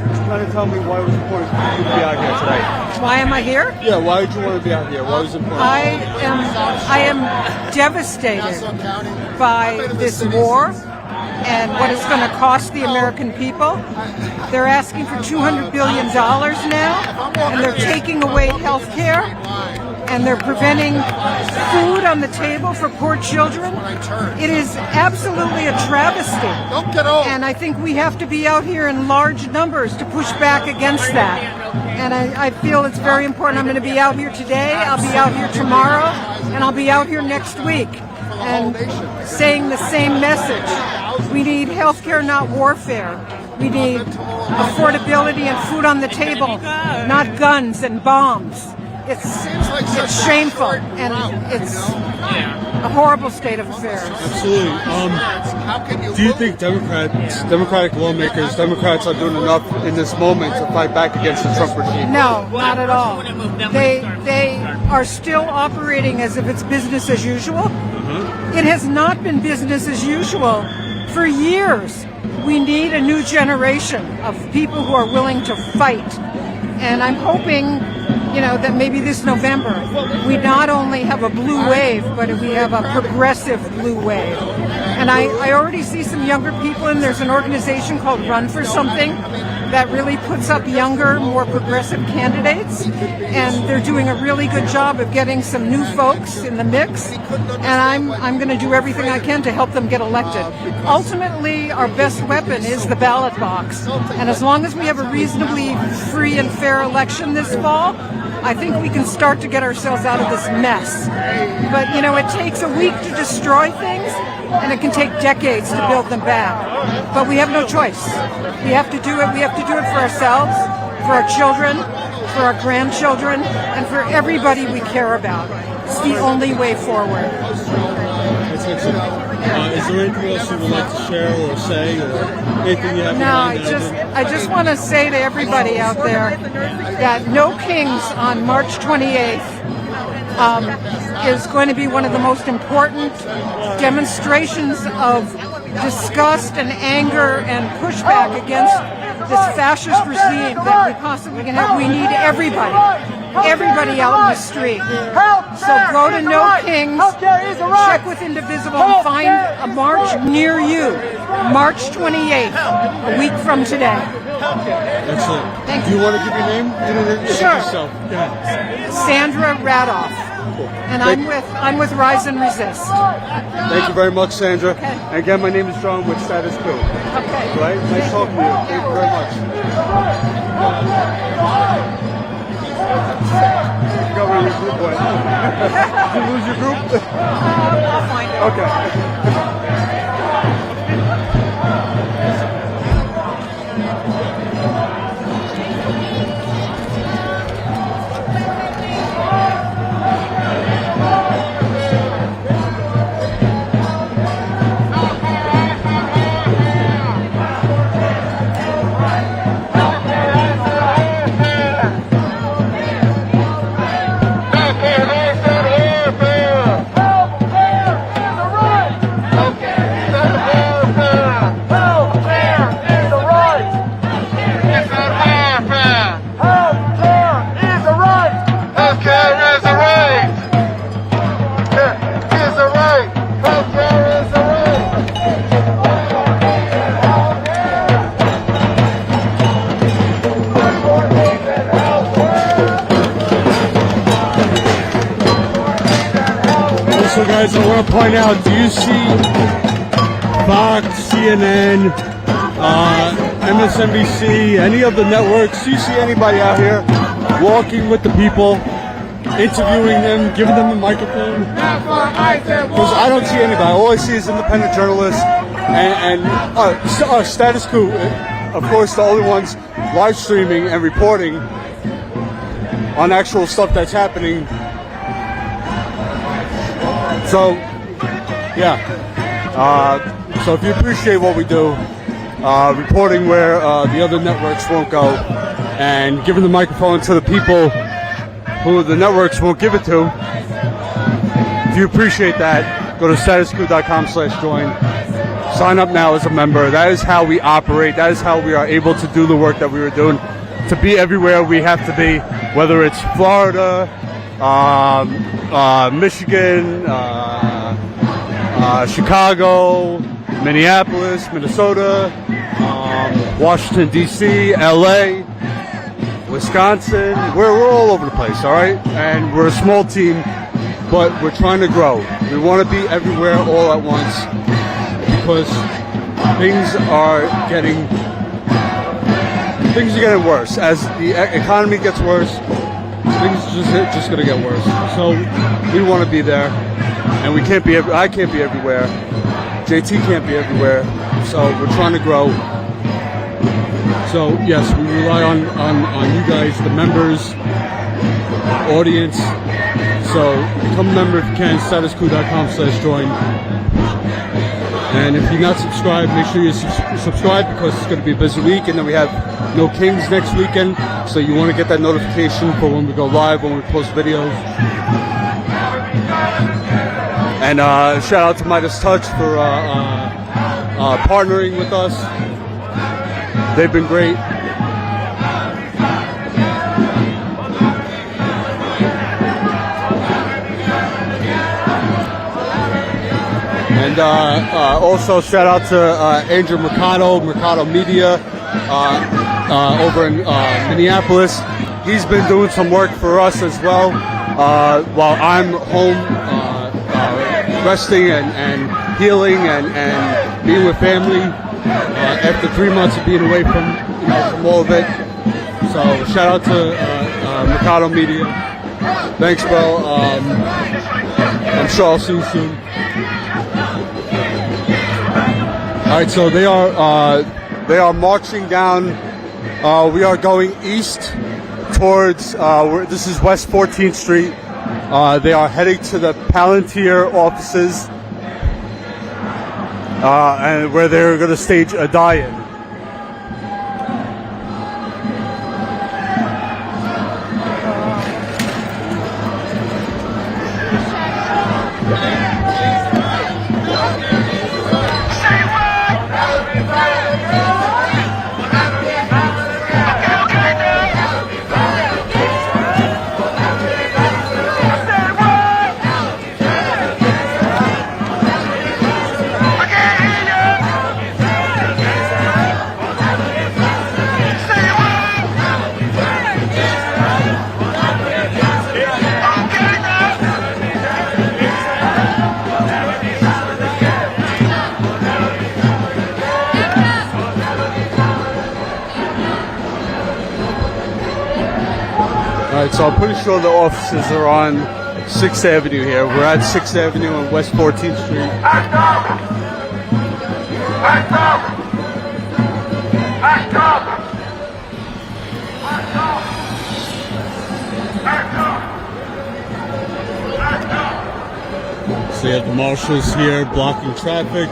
just kind of tell me why it was important for you to be out here today. Why am I here? Yeah, why did you want to be out here? Why was it important? I am devastated by this war and what it's going to cost the American people. They're asking for $200 billion now, and they're taking away health care, and they're preventing food on the table for poor children. It is absolutely a travesty. And I think we have to be out here in large numbers to push back against that. And I feel it's very important. I'm going to be out here today, I'll be out here tomorrow, and I'll be out here next week. And saying the same message. We need health care, not warfare. We need affordability and food on the table, not guns and bombs. It's shameful, and it's a horrible state of affairs. Absolutely. Do you think Democratic lawmakers, Democrats are doing enough in this moment to fight back against the Trump regime? No, not at all. They are still operating as if it's business as usual. It has not been business as usual for years. We need a new generation of people who are willing to fight. And I'm hoping, that maybe this November we not only have a blue wave, but we have a progressive blue wave. And I already see some younger people, and there's an organization called Run for Something that really puts up younger, more progressive candidates, and they're doing a really good job of getting some new folks in the mix, and I'm going to do everything I can to help them get elected. Ultimately, our best weapon is the ballot box, and as long as we have a reasonably free and fair election this fall, I think we can start to get ourselves out of this mess. But, it takes a week to destroy things, and it can take decades to build them back. But we have no choice. We have to do it. We have to do it for ourselves, for our children, for our grandchildren, and for everybody we care about. It's the only way forward. That's excellent. Is there anything else you would like to share or say, or anything you have in mind? I just want to say to everybody out there that No Kings on March 28th is going to be one of the most important demonstrations of disgust and anger and pushback against this fascist regime that we possibly can have. We need everybody out in the street. So go to No Kings, check with Indivisible, and find a march near you. March 28th, a week from today. Excellent. Thank you. Do you want to give your name? Sure. Yourself. Yeah. Sandra Radoff. And I'm with Rise and Resist. Thank you very much, Sandra. Okay. And again, my name is Jon with Status Coup. Okay. Right? Nice talking to you. Thank you very much. I forgot where your group went. Did you lose your group? I'll find it. Okay. guys, I want to point out, do you see Fox, CNN, MSNBC, any of the networks? Do you see anybody out here walking with the people, interviewing them, giving them a microphone? Because I don't see anybody. All I see is independent journalists and Status Coup, of course, the only ones live streaming and reporting on actual stuff that's happening. So, yeah. So if you appreciate what we do, reporting where the other networks won't go, and giving the microphone to the people who the networks won't give it to, if you appreciate that, go to statuscoup.com/join. Sign up now as a member. That is how we operate. That is how we are able to do the work that we were doing. To be everywhere we have to be, whether it's Florida, Michigan, Chicago, Minneapolis, Minnesota, Washington, D.C., L.A., Wisconsin. We're all over the place, all right? And we're a small team, but we're trying to grow. We want to be everywhere all at once because things are getting worse. As the economy gets worse, things are just going to get worse. So we want to be there, and we can't be. I can't be everywhere. JT can't be everywhere. So we're trying to grow. So yes, we rely on you guys, the members, audience. So become a member if you can. statuscoup.com/join. And if you're not subscribed, make sure you subscribe because it's going to be a busy week. And then we have No Kings next weekend. So you want to get that notification for when we go live, when we post videos. And shout out to Midas Touch for partnering with us. They've been great. And also shout out to Andrew Mercado Media over in Minneapolis. He's been doing some work for us as well while I'm home resting and healing and being with family after 3 months of being away from all of it. So shout out to Mercado Media. Thanks, bro. I'm sure I'll see you soon. All right, so they are marching down. We are going east towards. This is West 14th Street. They are heading to the Palantir offices, and where they're going to stage a die-in. So I'm pretty sure the offices are on 6th Avenue here. We're at 6th Avenue and West 14th Street. Act up! Act up! Act up! Act up! Act up! Act up! So you have the marshals here blocking traffic.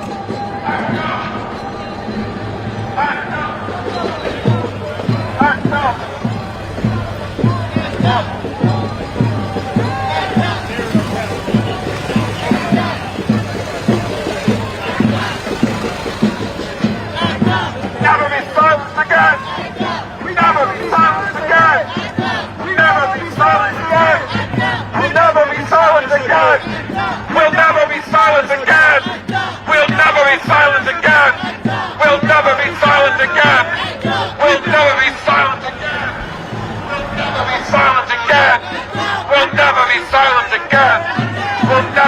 We'll never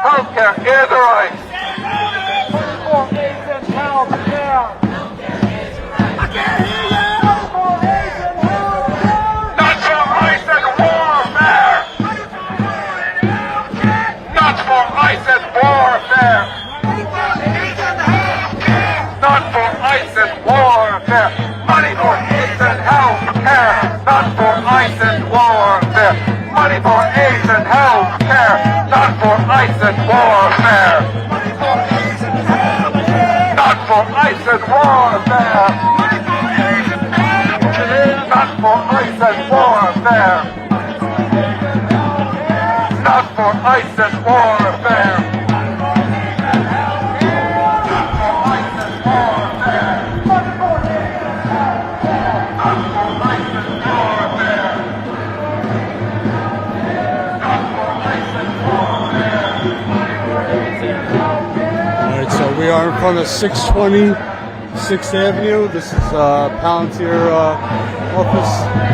Healthcare is a right. For AIDS and healthcare. I can't hear you. For AIDS and healthcare. Not for ice and warfare. Not for ice and warfare. Not for ice and warfare. Money for AIDS and healthcare. Not for ice and warfare. Money for AIDS and healthcare. Not for ice and warfare. Money for AIDS and healthcare. Not for ice and warfare. Money for AIDS and healthcare. Not for ice and warfare. Not for ice and warfare. We are in front of 620 6th Avenue. This is Palantir office.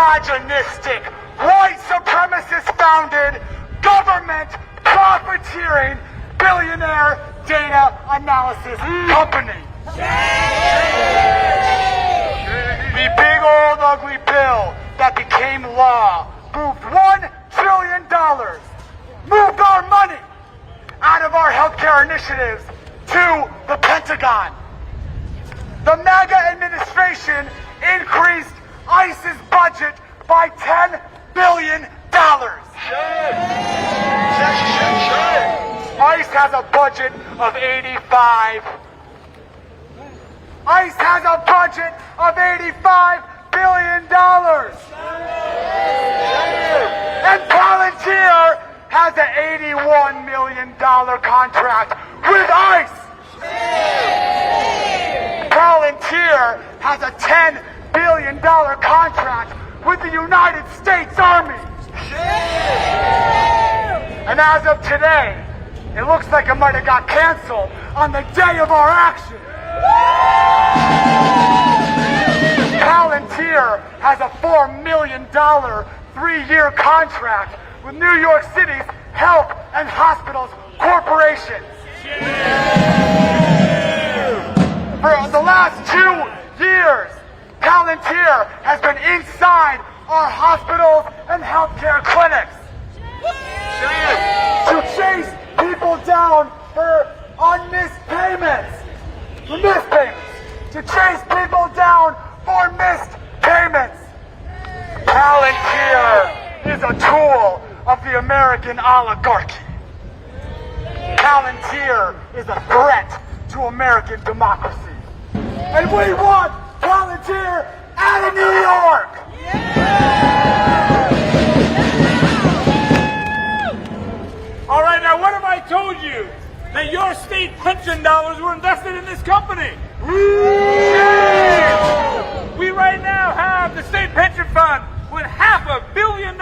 misogynistic, white supremacist-founded, government profiteering, billionaire data analysis company. The big old ugly bill that became law moved $1 trillion, moved our money out of our healthcare initiatives to the Pentagon. The MAGA administration increased ICE's budget by $10 billion. ICE has a budget of $85 billion. And Palantir has an $81 million contract with ICE. Palantir has a $10 billion contract with the United States Army. And as of today, it looks like it might have got canceled on the day of our action. Palantir has a $4 million 3-year contract with New York City's Health and Hospitals Corporation. For the last 2 years, Palantir has been inside our hospitals and healthcare clinics to chase people down for unmissed payments. To chase people down for missed payments. Palantir is a tool of the American oligarchy. Palantir is a threat to American democracy. And we want Palantir out of New York! All right, now what if I told you that your state pension dollars were invested in this company? We right now have the state pension fund with $500 million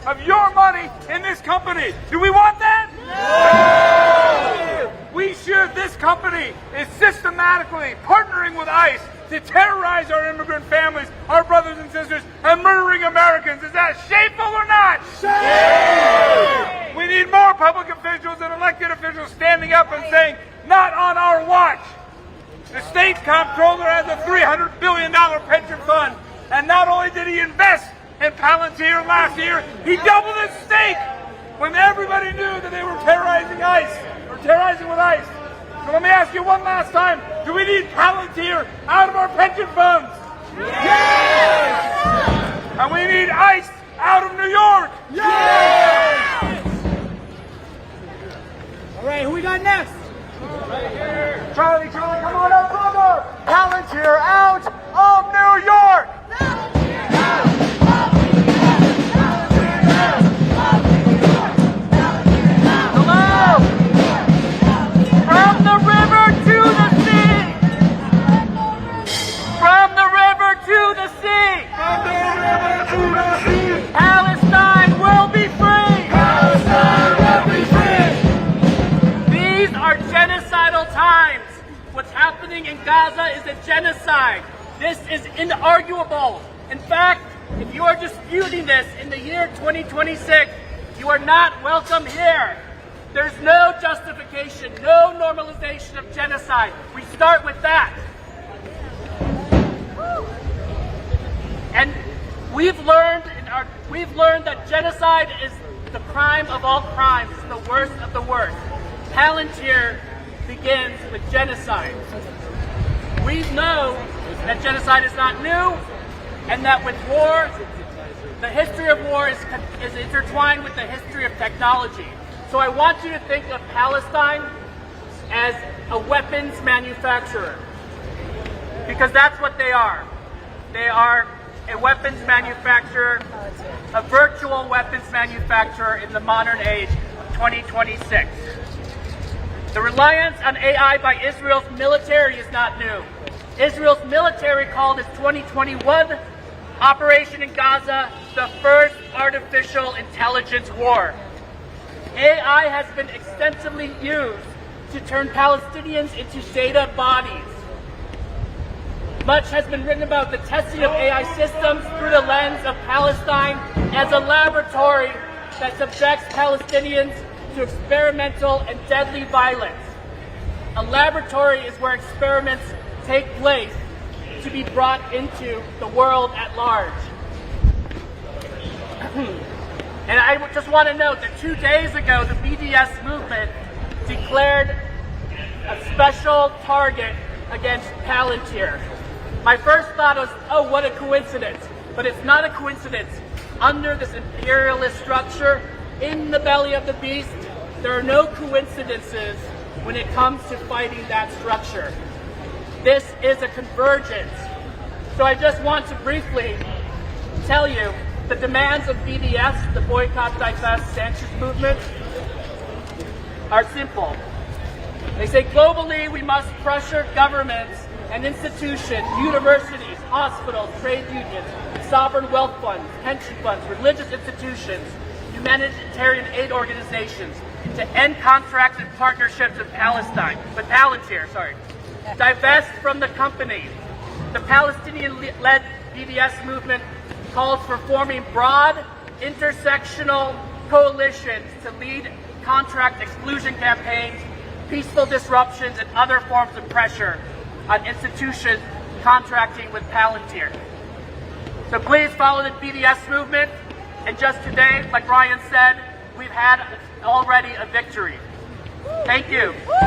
of your money in this company. Do we want that? No! We should. This company is systematically partnering with ICE to terrorize our immigrant families, our brothers and sisters, and murdering Americans. Is that shameful or not? Shame! We need more public officials and elected officials standing up and saying, not on our watch. The state comptroller has a $300 billion pension fund, and not only did he invest in Palantir last year, he doubled his stake when everybody knew that they were terrorizing ICE, or terrorizing with ICE. So let me ask you one last time, do we need Palantir out of our pension funds? Yes! And we need ICE out of New York? Yes! All right, who we got next? Right here. Charlie, come on up, brother! Palantir out of New York! Palestine will be free! Palestine will be free! These are genocidal times. What's happening in Gaza is a genocide. This is inarguable. In fact, if you are disputing this in the year 2026, you are not welcome here. There's no justification, no normalization of genocide. We start with that. And we've learned that genocide is the crime of all crimes, the worst of the worst. Palantir begins with genocide. We know that genocide is not new, and that with war, the history of war is intertwined with the history of technology. So I want you to think of Palestine as a weapons manufacturer, because that's what they are. They are a weapons manufacturer, a virtual weapons manufacturer in the modern age of 2026. The reliance on AI by Israel's military is not new. Israel's military called its 2021 operation in Gaza the first artificial intelligence war. AI has been extensively used to turn Palestinians into data bodies. Much has been written about the testing of AI systems through the lens of Palestine as a laboratory that subjects Palestinians to experimental and deadly violence. A laboratory is where experiments take place to be brought into the world at large. And I just want to note that 2 days ago, the BDS movement declared a special target against Palantir. My first thought was, oh, what a coincidence. But it's not a coincidence. Under this imperialist structure, in the belly of the beast, there are no coincidences when it comes to fighting that structure. This is a convergence. So I just want to briefly tell you the demands of BDS, the Boycott, Divest, Sanctions movement, are simple. They say globally we must pressure governments and institutions, universities, hospitals, trade unions, sovereign wealth funds, pension funds, religious institutions, humanitarian aid organizations to end contracts and partnerships with Palantir. Divest from the company. The Palestinian-led BDS movement calls for forming broad, intersectional coalitions to lead contract exclusion campaigns, peaceful disruptions, and other forms of pressure on institutions contracting with Palantir. So please follow the BDS movement. And just today, like Ryan said, we've had already a victory. Thank you. Money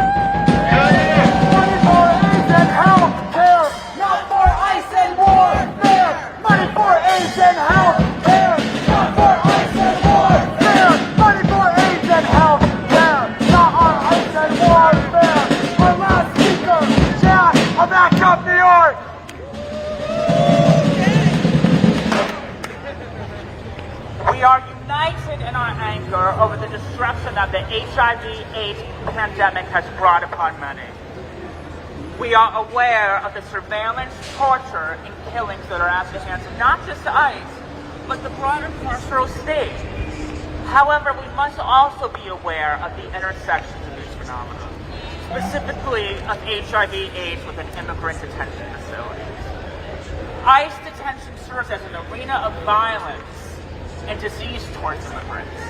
for AIDS and healthcare, not for ICE and warfare. Money for AIDS and healthcare, not for ICE and warfare. Money for AIDS and healthcare, not on ICE and warfare. Our last speaker, Jack, of Act Up New York. We are united in our anger over the destruction that the HIV/AIDS pandemic has brought upon many. We are aware of the surveillance, torture, and killings that are at the hands of not just ICE, but the broader carceral state. However, we must also be aware of the intersections of these phenomena, specifically of HIV/AIDS within immigrant detention facilities. ICE detention serves as an arena of violence and disease towards immigrants.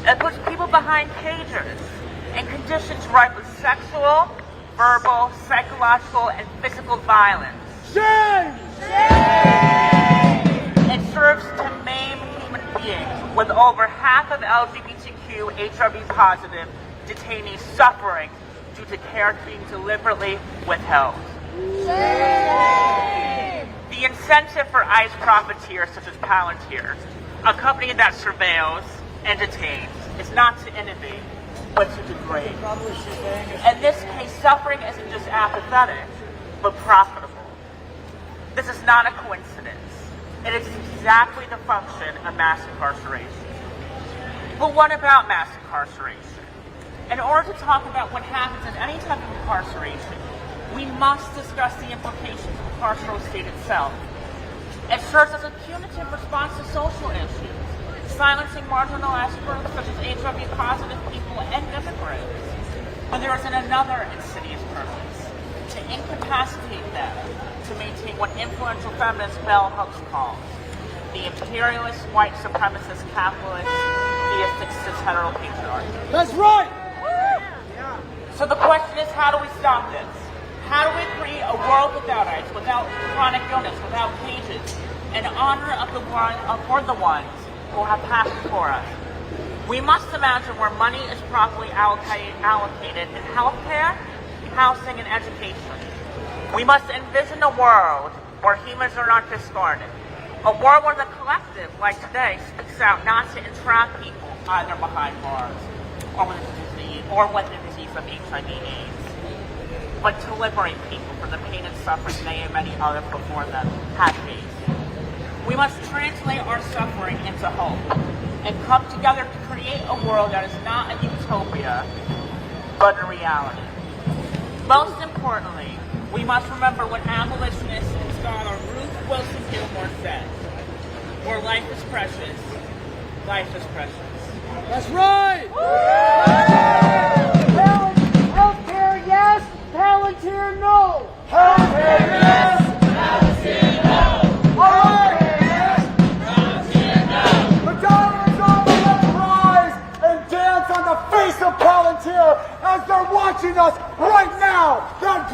It puts people behind cages in conditions rife with sexual, verbal, psychological, and physical violence. Shame! It serves to maim human beings, with over half of LGBTQ HIV positive detainees suffering due to care being deliberately withheld. Shame! The incentive for ICE profiteers such as Palantir, a company that surveils and detains, is not to innovate, but to degrade. In this case, suffering isn't just apathetic, but profitable. This is not a coincidence. It is exactly the function of mass incarceration. But what about mass incarceration? In order to talk about what happens in any type of incarceration, we must discuss the implications of the carceral state itself. It serves as a punitive response to social issues, silencing marginalized groups such as HIV-positive people and immigrants. But there is another insidious purpose, to incapacitate them to maintain what influential feminist bell hooks calls the imperialist, white supremacist, capitalist, theistic, cis hetero patriarchy. That's right! So the question is, how do we stop this? How do we create a world without ICE, without chronic illness, without cages, in honor of the ones who have passed before us? We must imagine where money is properly allocated in healthcare, housing, and education. We must envision a world where humans are not discarded. A world where the collective, like today, speaks out not to entrap people either behind bars or with the disease of HIV/AIDS, but to liberate people from the pain and suffering they and many others before them have faced. We must translate our suffering into hope and come together to create a world that is not a utopia, but a reality. Most importantly, we must remember what abolitionist and scholar Ruth Wilson Gilmore said: where life is precious, life is precious. That's right! Healthcare, yes. Palantir, no. Healthcare, yes.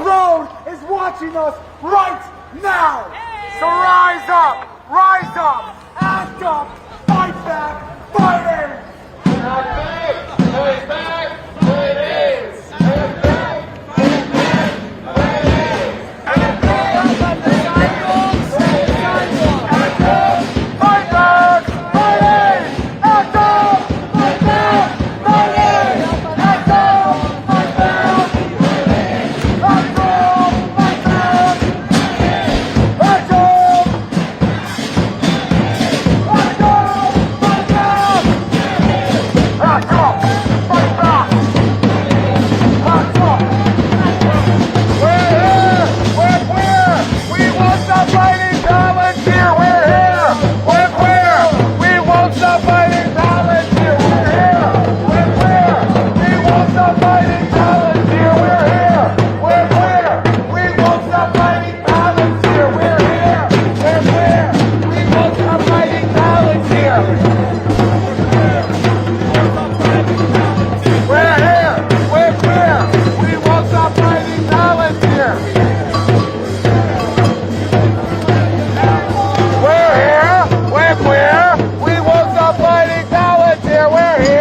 throne is watching us right now. So rise up, act up, fight back, fight in. Fight back, fight in. Fight back, fight back, fight in. Fight back, fight in. Fight back, fight in. Act up, fight back, fight in. Act up, fight back, fight in. Act up, fight back, act up. Act up, fight back. Act up, fight back. Act up. We're here, we're queer. We won't stop fighting Palantir. We're here, we're queer. We won't stop fighting Palantir. We're here, we're queer. We won't stop fighting Palantir. We're here, we're queer. We won't stop fighting Palantir. We're here, we're queer. We won't stop fighting Palantir. We're here, we're queer. We won't stop fighting Palantir. We're here, we're queer. We won't stop fighting Palantir. We're here, we're queer. We won't stop fighting Palantir. We're here,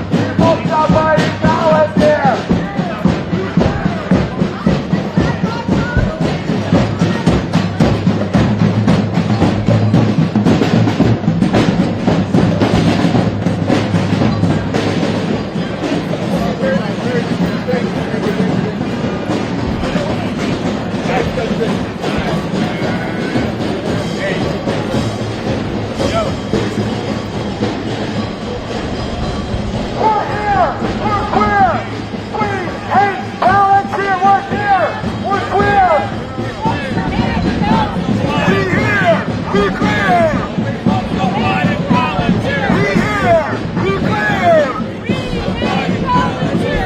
we're queer. We hate Palantir. We're here, we're queer. We here, we queer. We here, we queer.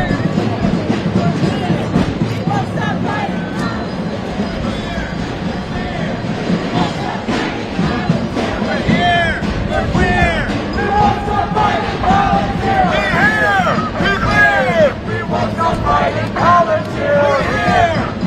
We're here, we're queer. We won't stop fighting Palantir. We're here, we're queer. We won't stop fighting Palantir. We're here, we're queer. We won't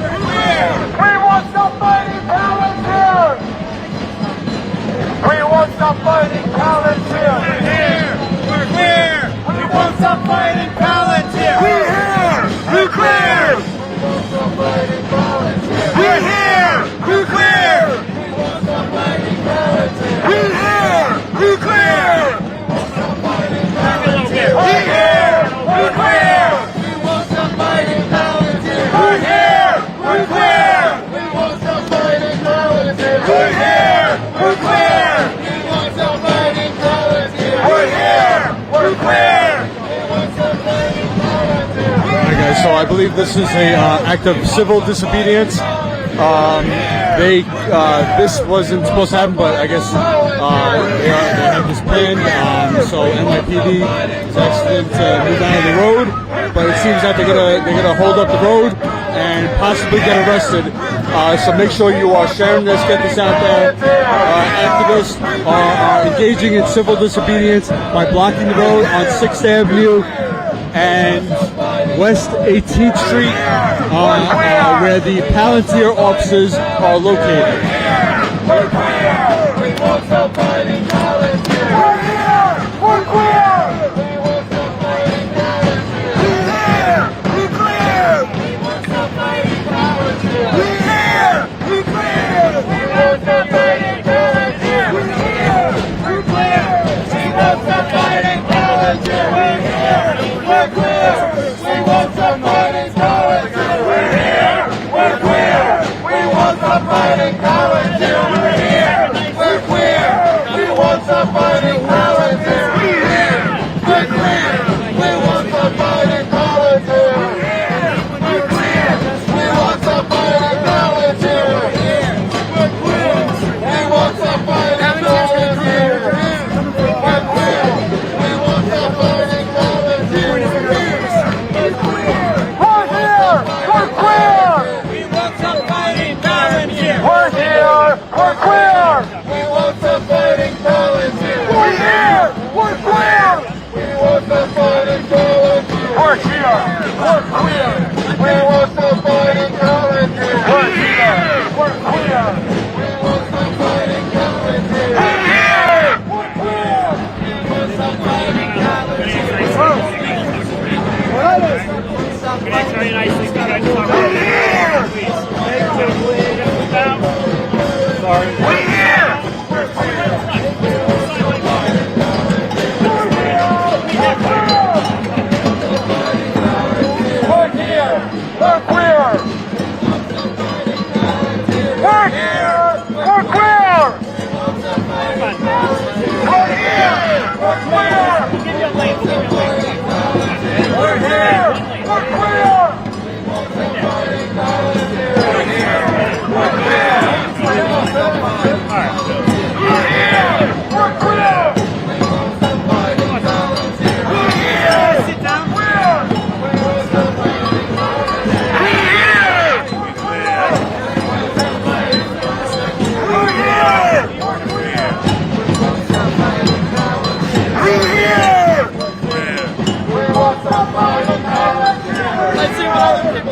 stop fighting Palantir. We won't stop fighting Palantir. We're here, we're queer. We won't stop fighting Palantir. We're here, we're queer. We won't stop fighting Palantir. We're here, we're queer. We won't stop fighting Palantir. We're here, we're queer. We're here, we're queer. We won't stop fighting Palantir. We're here, we're queer. We won't stop fighting Palantir. We're here, we're queer. We won't stop fighting Palantir. We're here, we're queer. We won't stop fighting Palantir. Alright guys, so I believe this is a act of civil disobedience. This wasn't supposed to happen, but I guess they have this planned. So NYPD is actually to move out of the road, but it seems that they're gonna hold up the road and possibly get arrested. So make sure you are sharing this, get this out there. Activists are engaging in civil disobedience by blocking the road on 6th Avenue and West 18th Street, where the Palantir offices are located. We're queer. We won't stop fighting Palantir. We're here. We're queer. We won't stop fighting Palantir. We're here. We're clear. We won't stop fighting Palantir. We're here. We're clear. We won't stop fighting Palantir. We're here. We're clear. We won't stop fighting Palantir. We're here. We're clear. We won't stop fighting Palantir. We're here. We're queer. We won't stop fighting Palantir. We're here. We're queer. We won't stop fighting Palantir. We're here.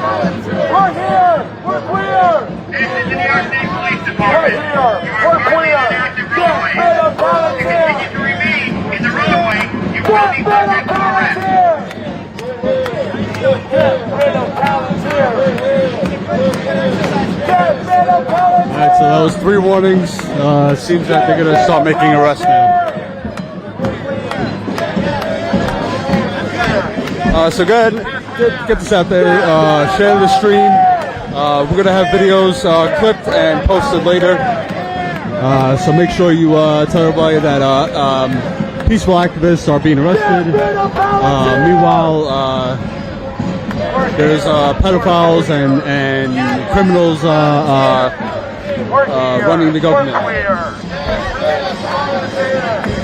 We're here. We're queer. This is the New York State Police Department. We're here. We're queer. Get rid of Palantir. If you remain in the roadway, you will be subject to arrest. Get rid of Palantir. Get rid of Palantir. Alright, so that was 3 warnings. Seems that they're gonna start making arrests now. So go ahead, get this out there, share the stream. We're gonna have videos clipped and posted later. So make sure you tell everybody that peaceful activists are being arrested. Meanwhile, there's pedophiles and criminals running the government. We're queer.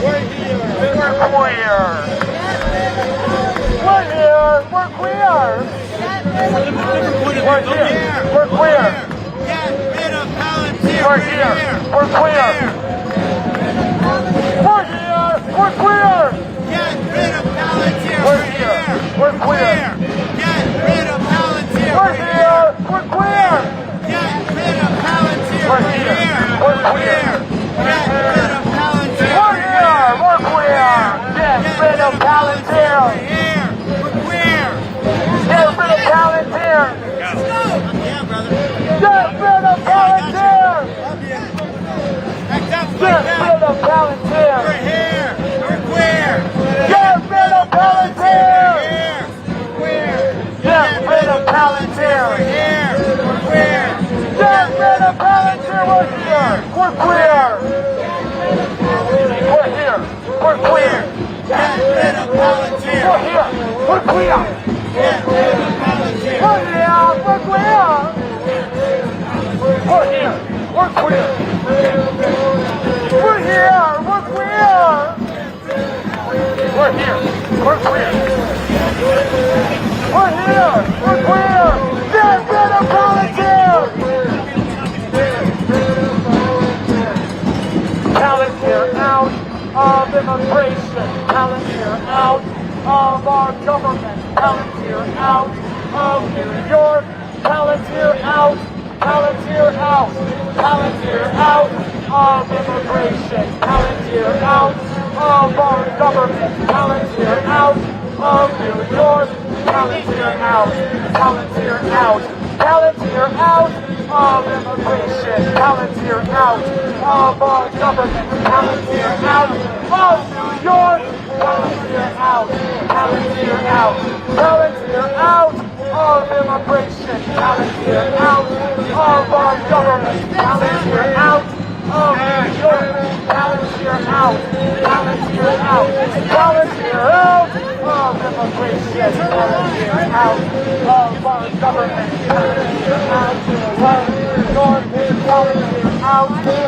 We're here. We're queer. Get rid of Palantir. We're here. We're queer. We're here. We're queer. Get rid of Palantir. We're here. We're queer. Get rid of Palantir. We're here. We're queer. Get rid of Palantir. We're here. We're queer. Get rid of Palantir. We're here. We're queer. Get rid of Palantir. Get rid of Palantir! Get rid of Palantir! Get rid of Palantir! We're here! We're queer! Get rid of Palantir! Get rid of Palantir! We're here! We're queer! Get rid of Palantir! We're here! We're queer! We're here! We're queer! Get rid of Palantir! We're here! We're queer! Get rid of Palantir! We're here! We're queer! We're here! We're queer! We're here! We're queer! We're here! We're queer! We're here! We're queer! Get rid of Palantir! Palantir out of immigration! Palantir out of our government! Palantir out of New York! Palantir out! Palantir out! Palantir out of immigration! Palantir out of our government! Palantir out of New York! Palantir out! Palantir out! Palantir out of immigration! Palantir out of our government! Palantir out of New York! Palantir out! Palantir out! Palantir out of immigration! Palantir out of our government! Palantir out of New York! Palantir out! Palantir out! Palantir out of immigration! Palantir out of our government! Palantir out of New York! Palantir out! Palantir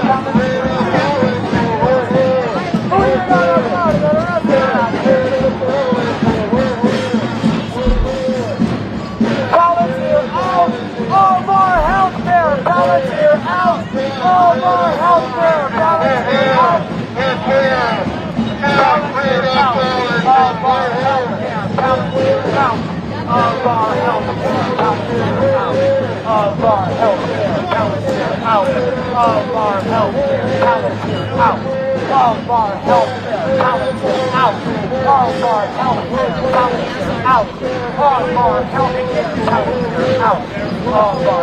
Palantir out of our healthcare! Palantir out of our healthcare! Palantir out! Palantir out of our healthcare! Palantir out of our healthcare! Palantir out of our healthcare! Palantir out of our healthcare! Palantir out of our healthcare! Palantir out of our healthcare! Palantir out of our healthcare! Palantir out of our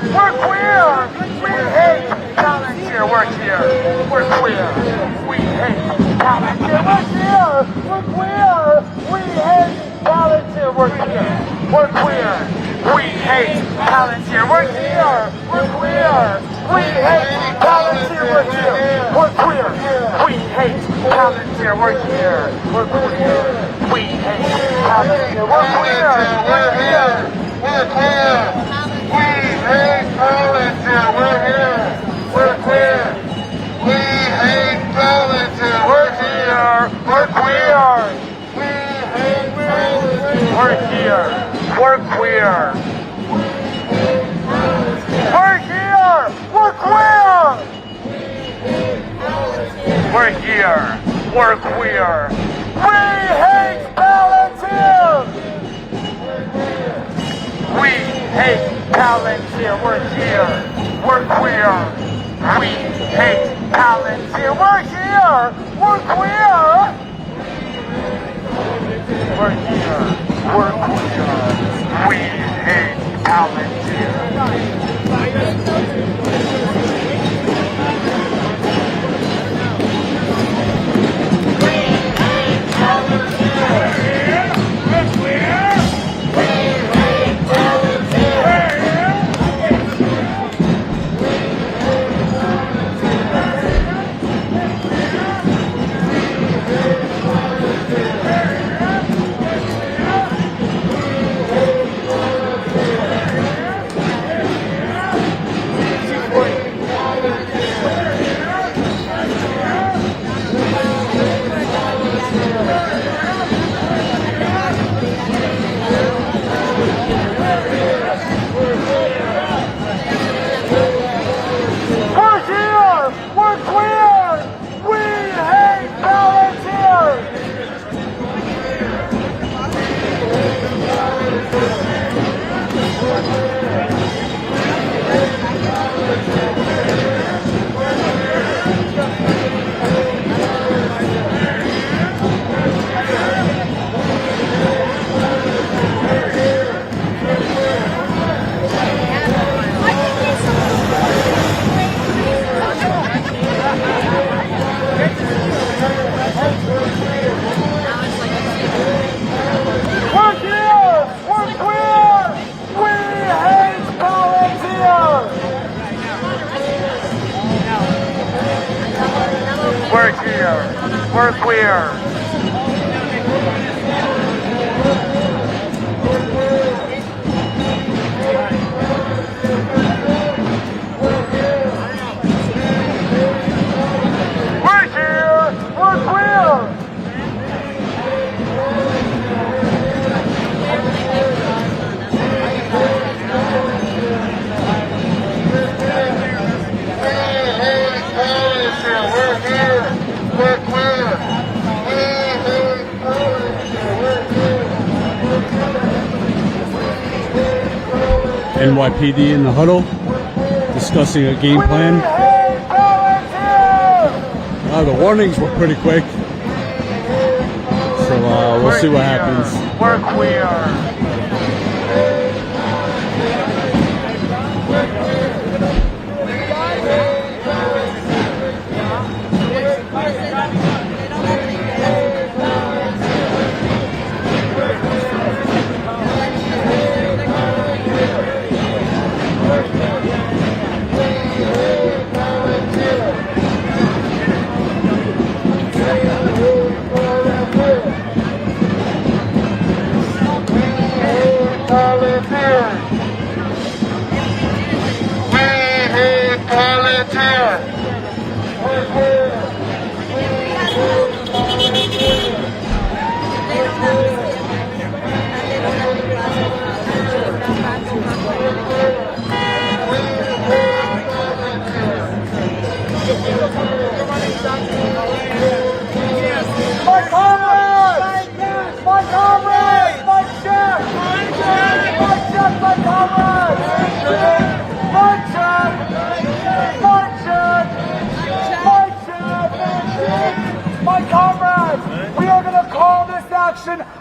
We're queer! We hate Palantir! We're here! We're queer! We hate Palantir! We're here! We're queer! We hate Palantir! We're here! We're queer! We hate Palantir! We're here! We're queer! We hate Palantir! We're here! We're queer! We hate Palantir! We're here! We're queer! We hate Palantir! We're queer! We're here! We're queer! We hate Palantir! We're here! We're queer! We hate Palantir! We're here! We're here. We're queer. We're here. We're queer. We're here. We're queer. We hate Palantir. We hate Palantir. We're here. We're queer. We hate Palantir. We're here. We're queer. We're here. We're queer. We hate Palantir. We're here. We're queer. We're here. We're queer. NYPD in the huddle, discussing a game plan. The warnings were pretty quick, so we'll see what happens. We're queer.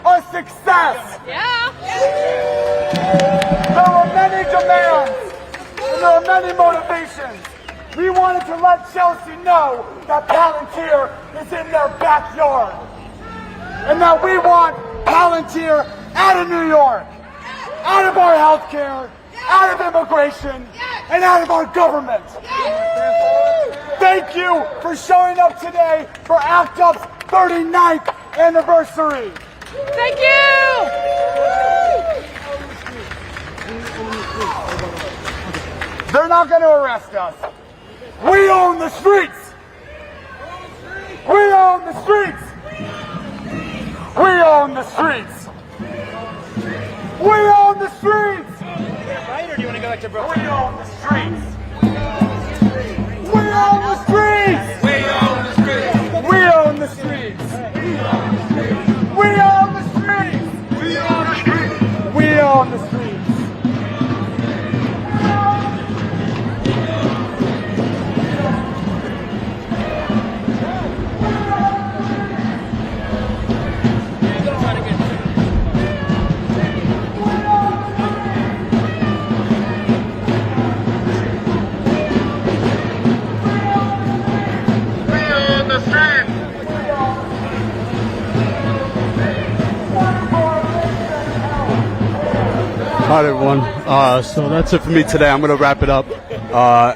A success! Yeah! There were many demands and there were many motivations. We wanted to let Chelsea know that Palantir is in their backyard and that we want Palantir out of New York, out of our healthcare, out of immigration, and out of our government. Thank you for showing up today for ACT UP's 39th anniversary. Thank you! They're not going to arrest us. We own the streets. We own the streets. We own the streets. We own the streets! Right, or do you want to go back to Brooklyn? We own the streets! We own the streets! We own the streets! We own the streets! We own the streets! We own the streets! We own the streets! All right, everyone. So that's it for me today. I'm going to wrap it up.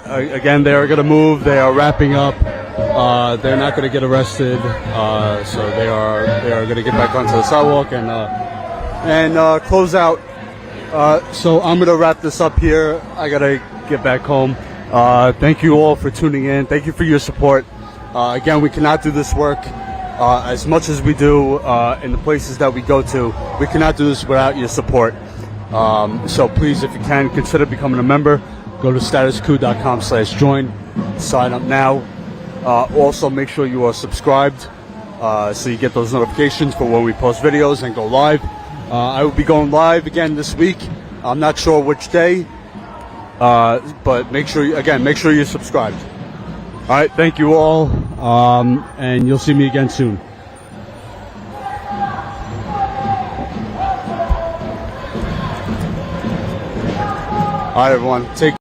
Again, they are going to move. They are wrapping up. They're not going to get arrested. So they are going to get back onto the sidewalk and close out. So I'm going to wrap this up here. I got to get back home. Thank you all for tuning in. Thank you for your support. Again, we cannot do this work as much as we do in the places that we go to. We cannot do this without your support. So please, if you can, consider becoming a member. Go to statuscoup.com/join. Sign up now. Also, make sure you are subscribed so you get those notifications for when we post videos and go live. I will be going live again this week. I'm not sure which day, but make sure you're subscribed. All right, thank you all, and you'll see me again soon. All right, everyone. Take